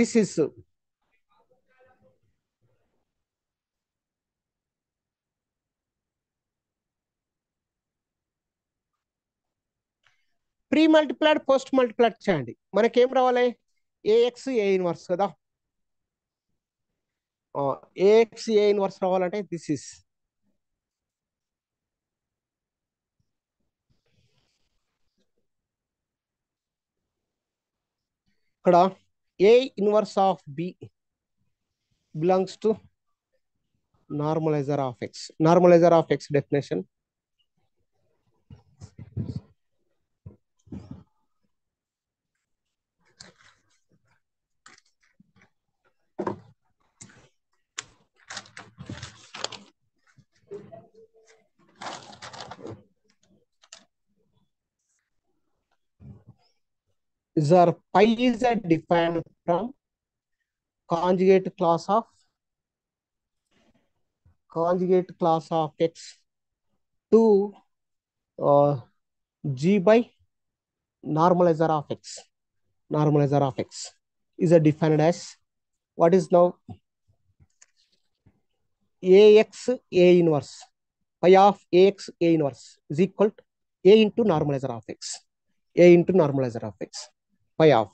This is pre multiplied post multiplied చేయండి. మనకేం రావాలి? AX A inverse కదా. AX A inverse రావాలంటే this is ఇక్కడ A inverse of B belongs to normalizer of X. Normalizer of X definition is our pi is a defined from conjugate class of x to g by normalizer of x. Normalizer of x is a defined as what is now ax a inverse pi of ax a inverse is equal to a into normalizer of x. A into normalizer of x. Pi of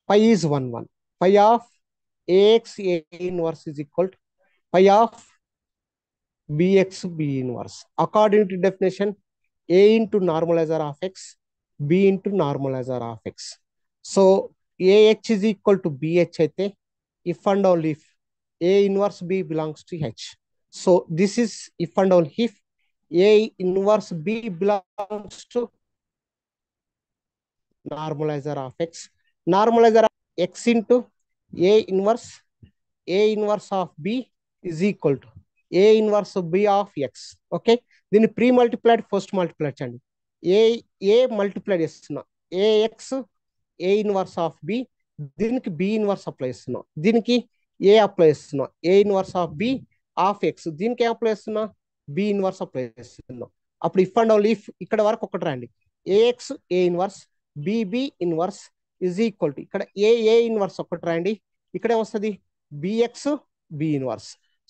pi is 1 1. Pi of ax a inverse is equal to pi of bx b inverse. According to definition, a into normalizer of x, b into normalizer of x. So ah is equal to bh అయితే if and only if a inverse b belongs to h. So this is if and only if a inverse b belongs to normalizer of x. Normalizer of x into a inverse of b is equal to a inverse of b of x. Okay, దీన్ని pre multiplied post multiplied చేయండి. ఏ multiply చేస్తున్నా ax a inverse of b, దీనికి b inverse apply చేస్తున్నా, దీనికి a apply చేస్తున్నా a inverse of b of x, దీనికి ఏం apply చేస్తున్నా b ఇన్వర్స్ అప్లై చేస్తున్నా. అప్పుడు ఇఫ్ అండ్ ఓన్లీ ఇఫ్ ఇక్కడ వరకు ఒకటి రాయండి. ax a inverse BB inverse is equal to, ఇక్కడ ఏ ఇన్వర్స్ ఒకటి రాయండి, ఇక్కడ ఏమొస్తుంది BX B inverse.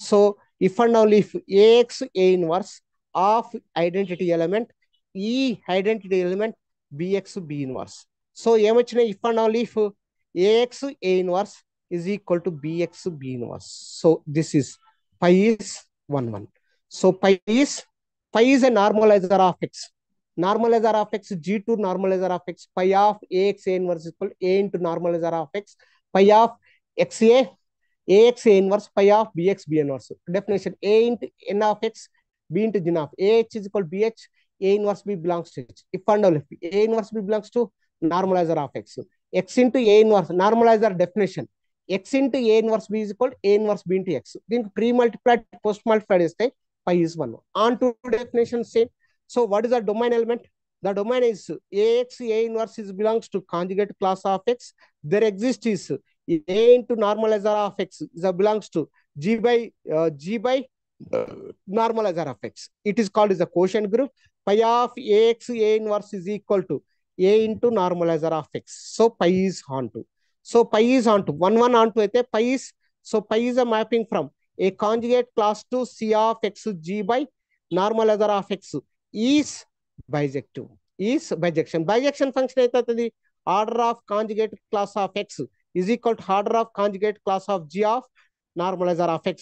So if and only if AX A inverse of identity element, ఈ identity element BX B inverse. So ఏమొచ్చినాయి if and only if AX A inverse is equal to BX B inverse. So this is pi is 1 1. So pi is a normalizer of x. Normalizer of x, g2 normalizer of x, pi of ax a inverse is equal to a into normalizer of x, pi of xa ax a inverse, pi of bx b inverse. Definition: a into n of x, b into g of ah is equal to bh, a inverse b belongs to h. If and only if a inverse b belongs to normalizer of x, x into a inverse normalizer definition, x into a inverse b is equal to a inverse b into x. Then pre-multiplied, post-multiplied is pi is 1. On to definition same. So what is the domain element? The domain is ax a inverse is belongs to conjugate class of x. There exists is a into normalizer of x is belongs to g by normalizer of x. It is called as a quotient group. Pi of ax a inverse is equal to a into normalizer of x. So pi is onto. So pi is onto 1 1 onto అయితే pi is, so pi is a mapping from a conjugate class to c of x g by normalizer of x is bijective. Is bijection. Bijection function అయితే order of conjugate class of x is equal to order of conjugate class of g of normalizer of x.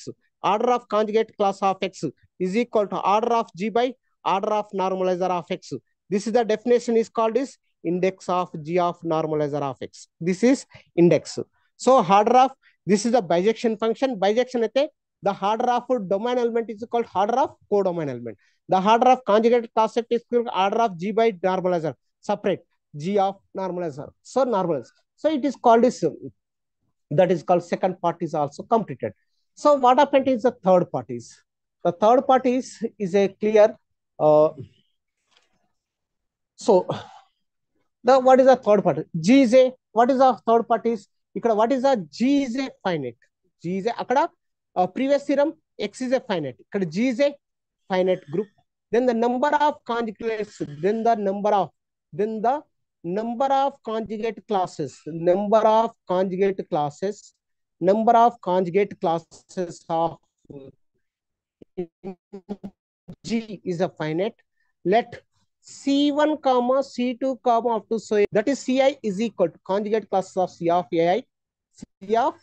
order of conjugate class of X is equal to order of G by order of normalizer of X. This is the definition is called is index of G of normalizer of X. This is index. So order of, this is the bijection function. Bijection ate the order of domain element is called order of codomain element. The order of conjugate class of is called order of G by normalizer, separate G of normalizer. So normalizer. So it is called this, that is called second part is also completed. So what happened is the third part is, the third part is a clear, so the what is the third part? G is a, what is the third part is, what is the G is a finite. G is a, akkada previous theorem X is a finite. G is a finite group. Then the number of conjugates, then the number of conjugate classes, number of conjugate classes of G is a finite. Let C1 comma C2 comma up to, so that is Ci is equal to conjugate classes of C of Ai, C of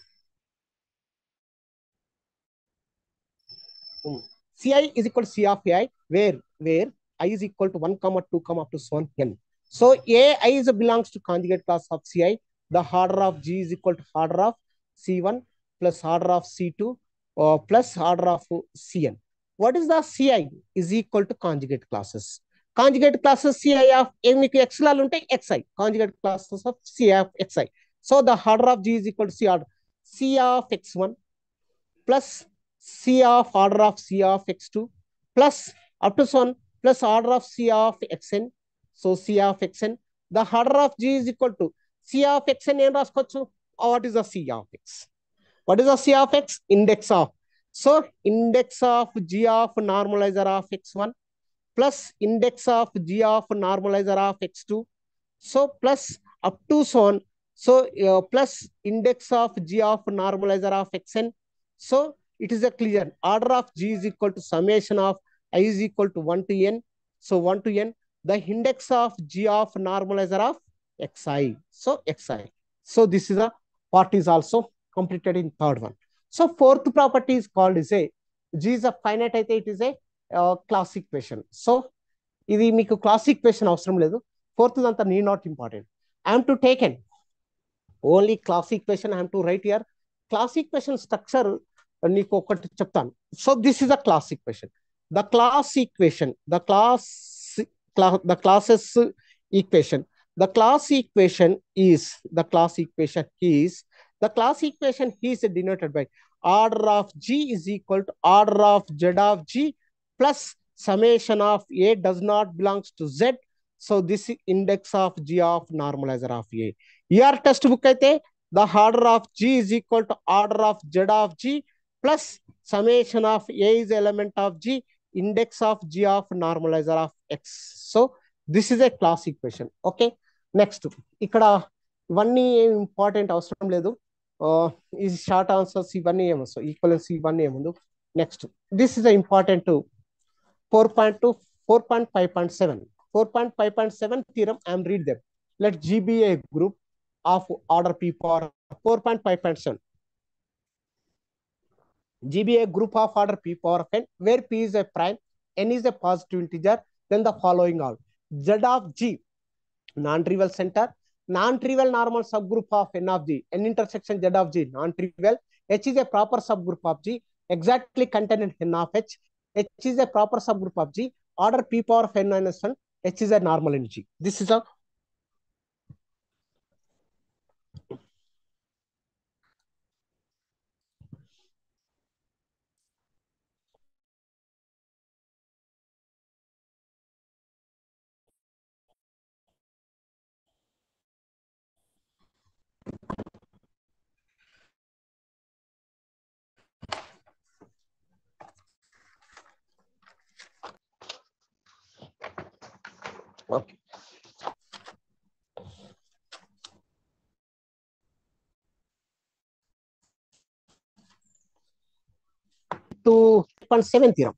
Ci is equal to C of Ai, where I is equal to 1 comma 2 comma up to so on n. So Ai is belongs to conjugate class of Ci. The order of G is equal to order of C1 plus order of C2 plus order of Cn. What is the Ci is equal to conjugate classes. Conjugate classes Ci of X Xi, conjugate classes of Ci of Xi. So the order of G is equal to C order C of X1 plus C of order of C of X2 plus up to so on plus order of C of Xn. So C of Xn. The order of G is equal to C of Xn and raskochu. What is the C of X? What is the C of X? Index of. So index of G of normalizer of X1 plus index of G of normalizer of X2. So plus up to so on. So plus index of G of normalizer of Xn. So it is a clear order of G is equal to summation of I is equal to 1 to n. So 1 to n. The index of G of normalizer of Xi. So Xi. So this is a part is also completed in third one. So fourth property is called is a G is a finite, it is a class equation. So ఇది మీకు class equation అవసరం లేదు. Fourth అంతా need not important. I am to take an only class equation. I am to write here class equation structure. నీకు ఒకటి చెప్తాను. So this is a class equation. The class equation, the classes equation. The class equation is denoted by order of G is equal to order of Z of G plus summation of A does not belongs to Z. So this is index of G of normalizer of A. Your textbook aithe the order of G is equal to order of Z of G plus summation of A is element of G, index of G of normalizer of X. So this is a class equation. Okay. Next, ఇక్కడ ఇవన్నీ important అవసరం లేదు. ఈ short answers ఇవన్నీ ఏమొస్తాయి, equivalence ఇవన్నీ ఏముందు. Next, this is important 4.2, 4.5.7. 4.5.7 theorem, I am read them. Let G be a group of order P power 4.5.7. G be a group of order P power of n, where P is a prime, n is a positive integer, then the following are Z of G, non-trivial center, non-trivial normal subgroup of n of G, n intersection Z of G, non-trivial, H is a proper subgroup of G, exactly contained in n of H, H is a proper subgroup of G, order P power of n minus 1, H is a normal in G. This is a okay. To 4.7 theorem.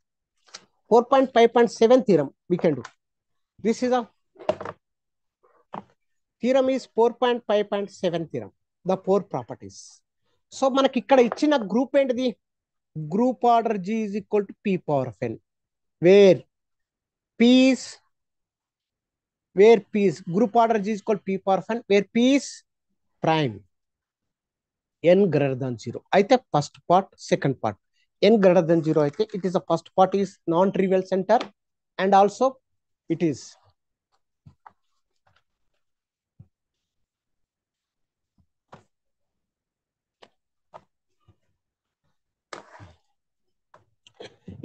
4.5.7 theorem we can do. This is a theorem is 4.5.7 theorem. The four properties. So మనకి ఇక్కడ ఇచ్చిన group ఏంటిది? group order G is equal to P power of n, where P is group order G is equal to P power of n, where P is prime, n greater than 0. Aithe first part, second part. N greater than 0 aithe, it is the first part is non-trivial center, and also it is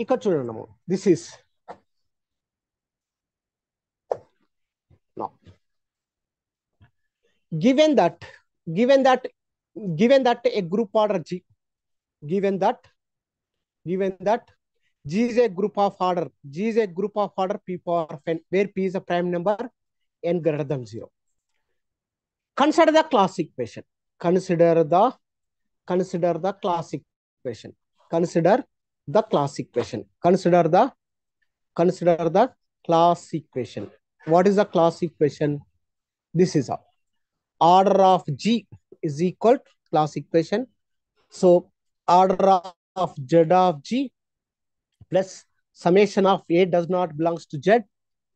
ఇక్కడ చూడండి, this is now given that a group order G, given that G is a group of order P power of n, where P is a prime number, n greater than 0. Consider the class equation. Consider the class equation. Consider the class equation. What is the class equation? This is a order of G is equal to class equation. So order of Z of G plus summation of A does not belongs to Z,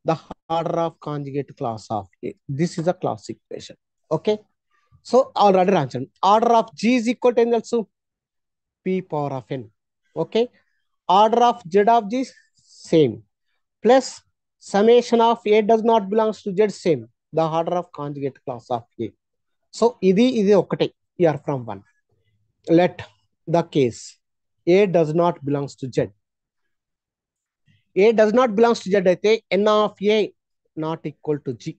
the order of conjugate class of A. This is a class equation. Okay. So already answered. Order of G is equal to also P power of n. Okay. Order of Z of G same, plus summation of A does not belongs to Z same, the order of conjugate class of A. So idi okate here from 1. Let the case A does not belongs to Z. A does not belongs to Z aithe n of A not equal to G.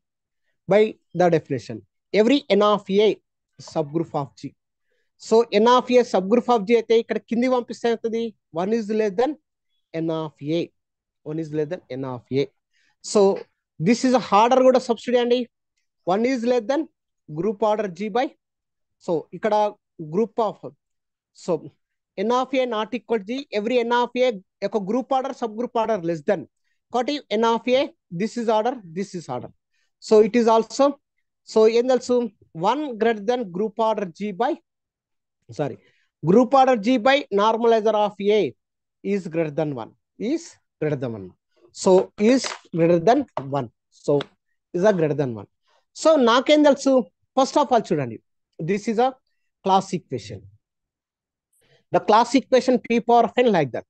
By the definition, every n of A subgroup of G. So n of A subgroup of G aithe ikkada kindi pampiste entadi 1 is less than n of A. 1 is less than n of A. So this is a order kuda substitute andi. 1 is less than group order G by, so ikkada group of, so n of A not equal to G, every n of A యొక్క group order subgroup order less than, కాబట్టి n of A this is order, so it is also, so n also 1 greater than group order G by, group order G by normalizer of A is greater than 1, so is greater than 1, so is a greater than 1. So నాకేం తెలుసు, first of all చూడండి, this is a class equation. The class equation P power of n like that.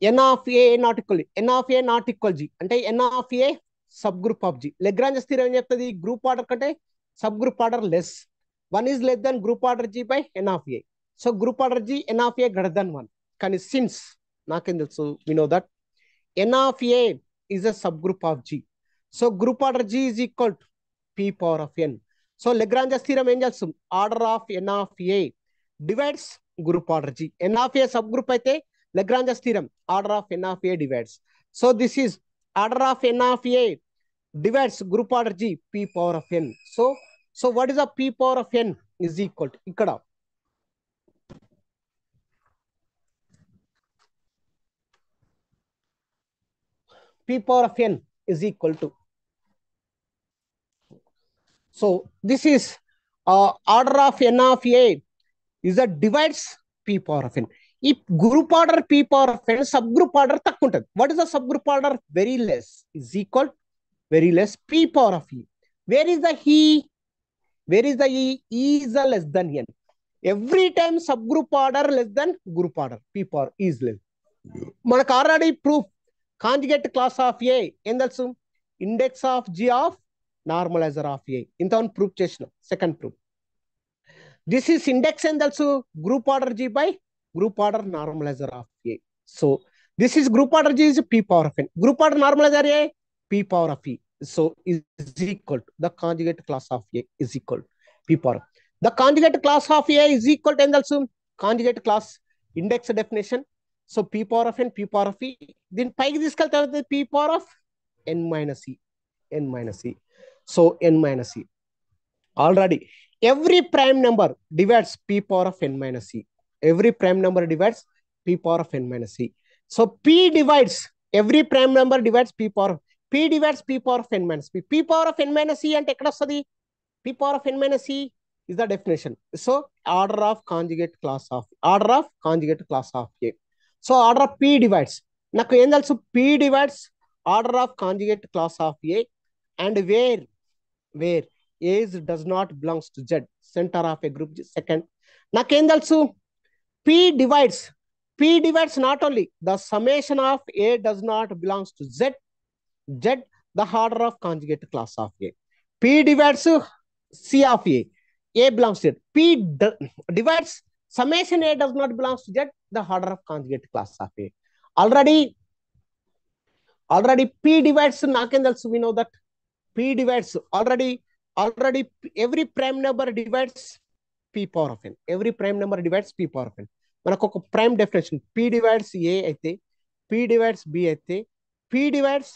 N of A not equal G అంటే n of A subgroup of G. Lagrange స్థిరం ఏం చెప్తుంది, group order కంటే subgroup order less, 1 is less than group order G by n of A. So group order G n of A greater than 1. కానీ since నాకేం తెలుసు, we know that n of A is a subgroup of G. So group order G is equal to P power of n. So Lagrange స్థిరం ఏం చేస్తుంది, order of n of A divides group order G. n of A subgroup అయితే Lagrange స్థిరం order of n of A divides. So this is order of n of A divides group order G, P power of n. So what is a P power of n is equal to, ikkada P power of n is equal to, so this is order of n of A is a divides P power of n. If group order P power of n, subgroup order takku untadi. What is the subgroup order? Very less is equal very less P power of E. Where is the E? E is a less than n. Every time subgroup order less than group order, P power is less. మనకు already proof, conjugate class of A ఏం తెలుసు, index of G of normalizer of A, ఇంతవరకు proof చేసినాం. Second proof, this is index ఏం తెలుసు, group order G by group order normalizer of A. So this is group order G is P power of n, group order normalizer A P power of E. So is equal to the conjugate class of A is equal to P power. The conjugate class of A is equal to also conjugate class index definition. So P power of n, P power of E. Then pi this P power of n minus E. So n minus E. Already every prime number divides P power of n minus E. Every prime number divides P power of n minus E. So P divides, every prime number divides P power of, P divides P power of n minus P. P power of n minus E అంటే ఎక్కడ వస్తుంది, P power of n minus E is the definition. So order of conjugate class of A. So order of P divides నాకు ఏం తెలుసు, P divides order of conjugate class of A and wear age does not belongs to Z centre of A group. Second నాకేం తెలుసు, P divides not only the summation of A does not belongs to Z the order of conjugate class of A. P divides C of A belongs to Z. Divides summation A does not belongs to Z the order of conjugate class of A. Already P divides nakem telusu, we know that P divides already every prime number divides P power of n. Every prime number divides P power of n. మనకు ఒక prime definition, P divides A అయితే, P divides B అయితే, P divides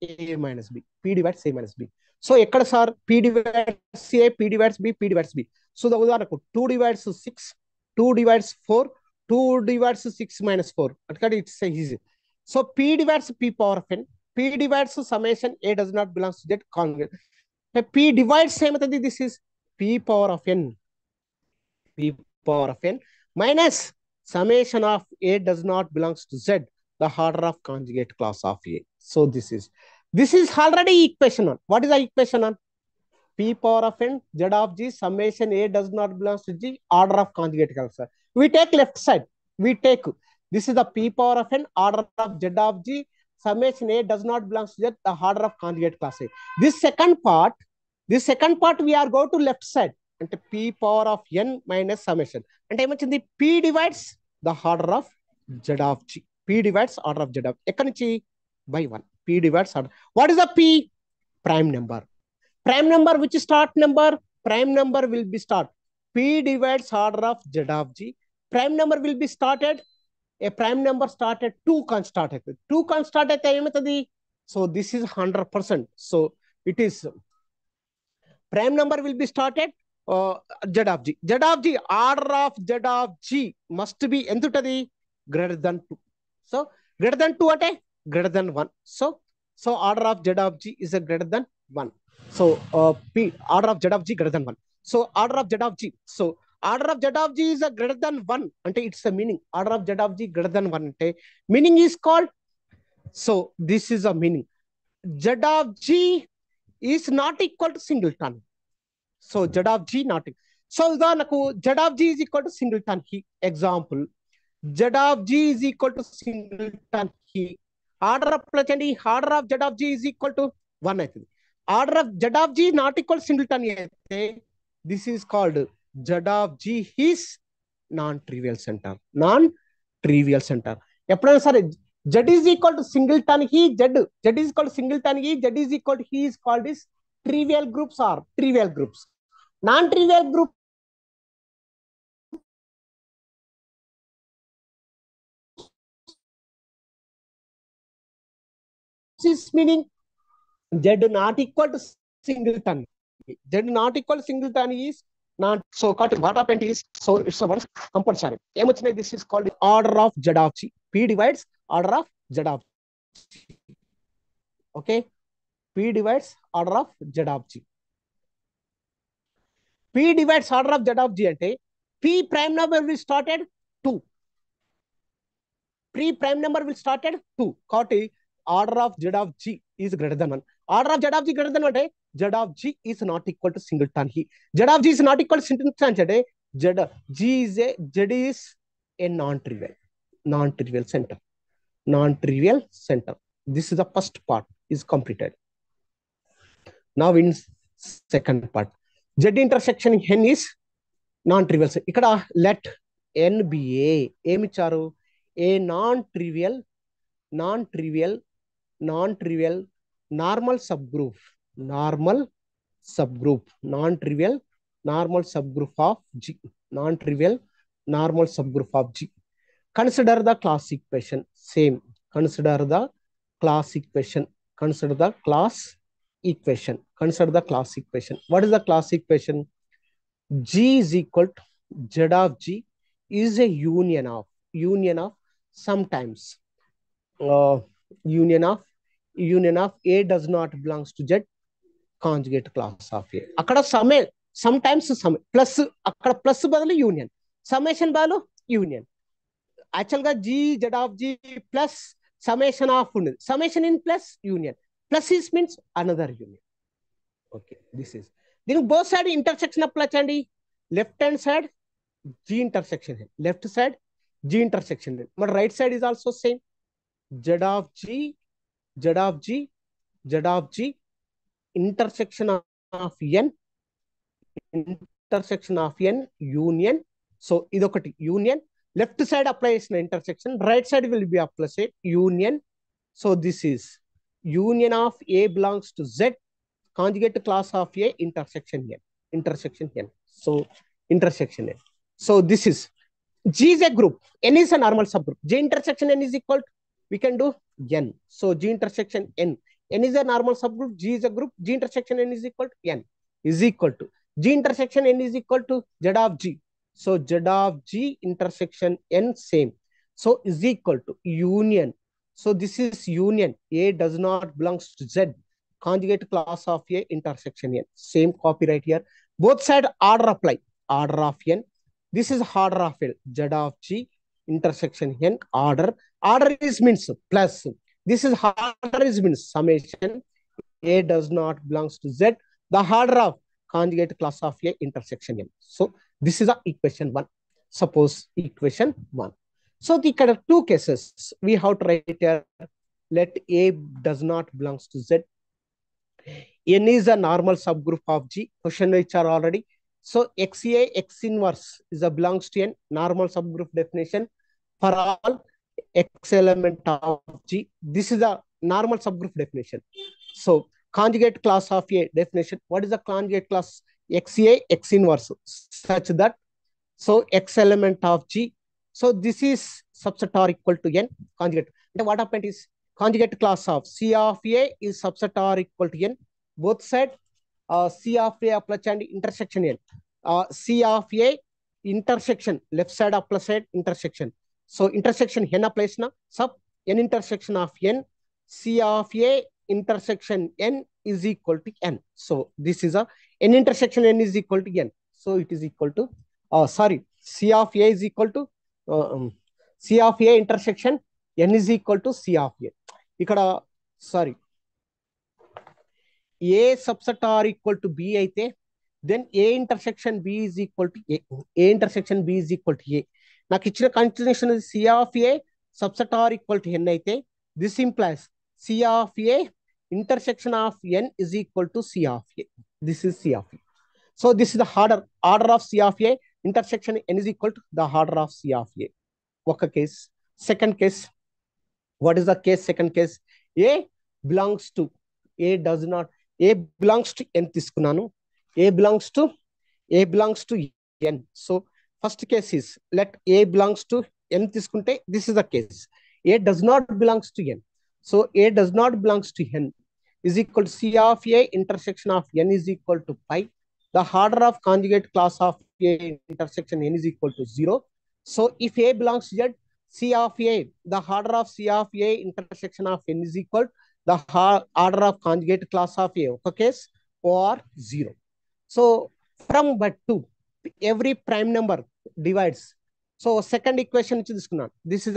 A minus B, P divides A minus B. So ఎక్కడ sir P divides A, P divides B, P divides B. So ఉదాహరణకు 2 divides 6, 2 divides 4, 2 divides 6 minus 4 అంటే it's easy. So P divides P power of N, P divides summation A does not belongs to Z conjugate. P divides ఏమవుతుంది, this is P power of N, P power of N minus summation of A does not belongs to Z the order of conjugate class of A. So this is already equation 1. What is the equation 1? P power of n Z of G summation A does not belongs to G order of conjugate class. We take left side, this is the P power of n order of Z of G summation A does not belongs to Z the order of conjugate class A. This second part we are go to left side అంటే P power of n minus summation అంటే ఏమొచ్చింది, P divides the order of Z of G. P divides order of Z of G. ఎక్కడి నుంచి by 1. P divides order. What is the P? Prime number. Prime number which start number? Prime number will be start. P divides order of Z of G. Prime number will be started. A prime number started 2 can start అయితే 2 can start అయితే ఏమవుతుంది, so this is 100%. So it is prime number will be started Z of G. Z of G, order of Z of G must be ఎంత ఉంటది, greater than 2. So greater than 2 అంటే greater than 1. So order of Z of G is a greater than 1. So P order of Z of G greater than 1. So order of Z of G. So order of Z of G is a greater than 1 అంటే it's a meaning. Order of Z of G greater than 1 అంటే meaning is called. So this is a meaning. Z of G is not equal to singleton. So Z of G not equal. So ఉదాహరణకు Z of G is equal to singleton key. Example, Z of G is equal to singleton key. Order of order of Z of G is equal to 1 అవుతుంది. Order of Z of G not equal to singleton అయితే this is called Z of G is non-trivial center. Non-trivial center. ఎప్పుడైనా సరే Z is equal to singleton key, Z is equal to singleton key, Z is equal to he is called is trivial groups or trivial groups. Non-trivial group is meaning Z not equal to singleton. Z not equal to singleton is not. So what happened is, so it's a one compulsory. This is called order of Z of G. P divides order of Z of G. Okay, P divides order of Z of G. P divides order of Z of G అంటే P prime number will started 2. P prime number will started 2. కాబట్టి order of Z of G is greater than 1. Order of Z of G greater than 1 అంటే Z of G is not equal to singleton he. Z of G is not equal to singleton అంటే Z is a non-trivial center. Non-trivial center. This is the first part is completed. Now in second part, Z intersection n is non-trivial. ఇక్కడ let n be a ఏమి ఇచ్చారు, a non-trivial normal subgroup of G. Non-trivial normal subgroup of G. Consider the class equation. Same. Consider the class equation. Consider the class equation. What is the class equation? G is equal to Z of G is a union of sometimes union of A does not belongs to Z conjugate class of A. అక్కడ sometimes plus అక్కడ plus బదులు union, summation బదులు union. యాక్చువల్గా G Z of G plus summation of ఉండేది, summation in plus union, plus is means another union. Okay, this is దీనికి both side intersection apply చేయండి. Left hand side G intersection N, left side G intersection N, మరి right side is also same. Z of G, Z of G, Z of G intersection of N, intersection of N union. So ఇదొకటి union. Left side apply చేసిన intersection, right side will be apply union. So this is union of a belongs to Z, conjugate class of A intersection N, intersection N. So intersection N. So this is G is a group, N is a normal subgroup. J intersection N is equal to, we can do N. So G intersection N, N is a normal subgroup, G is a group, G intersection N is equal to N, is equal to G intersection N is equal to Z of G. So Z of G intersection N same. So is equal to union. So this is union. A does not belongs to Z, conjugate class of A intersection N. Same copy right here. Both side order apply. Order of N. This is order of L. Z of G intersection N order. Order is means plus. This is order is means summation. A does not belongs to Z. The order of conjugate class of A intersection N. So this is a equation 1. Suppose equation 1. So the two cases we have to write here. Let A does not belongs to Z. N is a normal subgroup of G. Question which are already. So XA, X inverse is a belongs to N, normal subgroup definition for all X element of G. This is a normal subgroup definition. So conjugate class of A definition. What is the conjugate class? XA, X inverse, such that so X element of G. So this is subset or equal to N conjugate. And what happened is conjugate class of C of A is subset or equal to N. Both side C of A apply and intersection N. C of A intersection left side apply side intersection. So intersection N applies na sub N intersection of N. C of A intersection N is equal to N. So this is a N intersection N is equal to N. So it is equal to C of A is equal to C of A intersection N is equal to C of A. ఇక్కడ sorry A subset are equal to B అయితే then A intersection B is equal to A. A intersection B is equal to A. నాకు ఇచ్చిన continuation C of A subset are equal to N అయితే this implies C of A intersection of N is equal to C of A. This is C of A. So this is the order of C of A intersection N is equal to the order of C of A. ఒక case. Second case. What is the case? Second case. A belongs to, A does not, A belongs to N తీసుకున్నాను. A belongs to N. So first case is let A belongs to N తీసుకుంటే this is the case. A does not belongs to N. So A does not belongs to N is equal to C of A intersection of N is equal to pi. The order of conjugate class of A intersection N is equal to 0. So if A belongs to Z, C of A, the order of C of A intersection of N is equal to the order of conjugate class of A, okay, or 0. So from but 2, every prime number divides. So second equation which is this is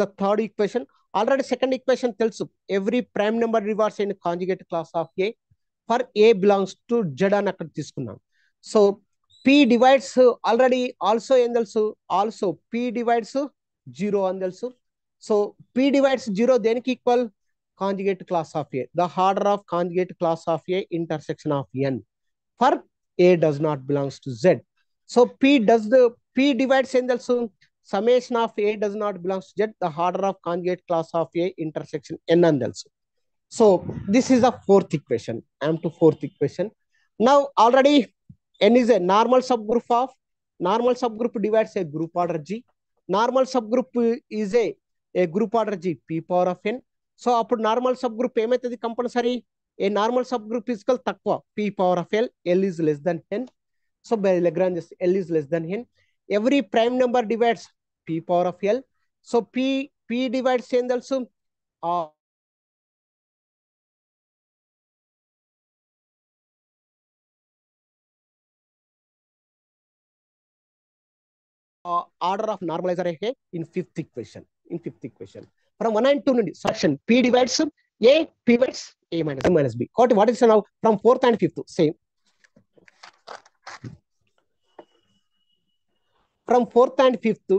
a third equation. Already second equation tells you every prime number divides in conjugate class of A for A belongs to Z అని అక్కడ తీసుకున్నాం. So P divides already also ఏం తెలుసు, also P divides 0 అని తెలుసు. So P divides 0 దేనికి equal, conjugate class of A. The order of conjugate class of A intersection of N for A does not belongs to Z. So P divides ఏం తెలుసు, summation of A does not belongs to Z. The order of conjugate class of A intersection N అని తెలుసు. So this is the fourth equation. I am to fourth equation. Now already N is a normal subgroup divides a group order G. Normal subgroup is a group order G, P power of N. So అప్పుడు normal subgroup ఏమైతుంది compulsory, a normal subgroup is called తక్కువ, P power of L, L is less than N. So by Lagrange L is less than N. Every prime number divides P power of L. So P divides ఏం తెలుసు, order of normalizer A in fifth equation. From 1 and 2 nundi subtraction P divides A, P divides A minus B. What is now from fourth and fifth? Same. From fourth and fifth.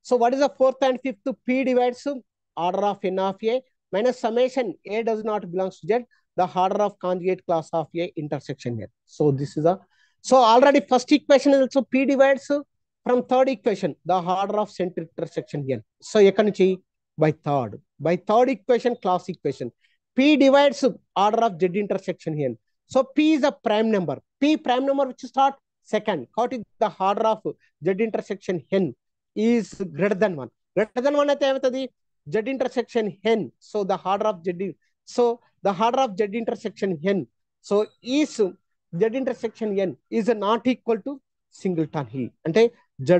So what is the fourth and fifth? P divides order of n of A minus summation A does not belongs to Z, the order of conjugate class of A intersection N. So this is so already first equation is also P divides from third equation, the order of center intersection N. So by third equation, class equation. P divides order of Z intersection N. So P is a prime number. P prime number which start second. What is the order of Z intersection N is greater than 1. Greater than 1 అయితే Z intersection N. So the order of Z. So the order of Z intersection N. So is Z intersection N is not equal to singleton Hill. అంటే Z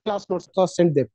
class notes send them.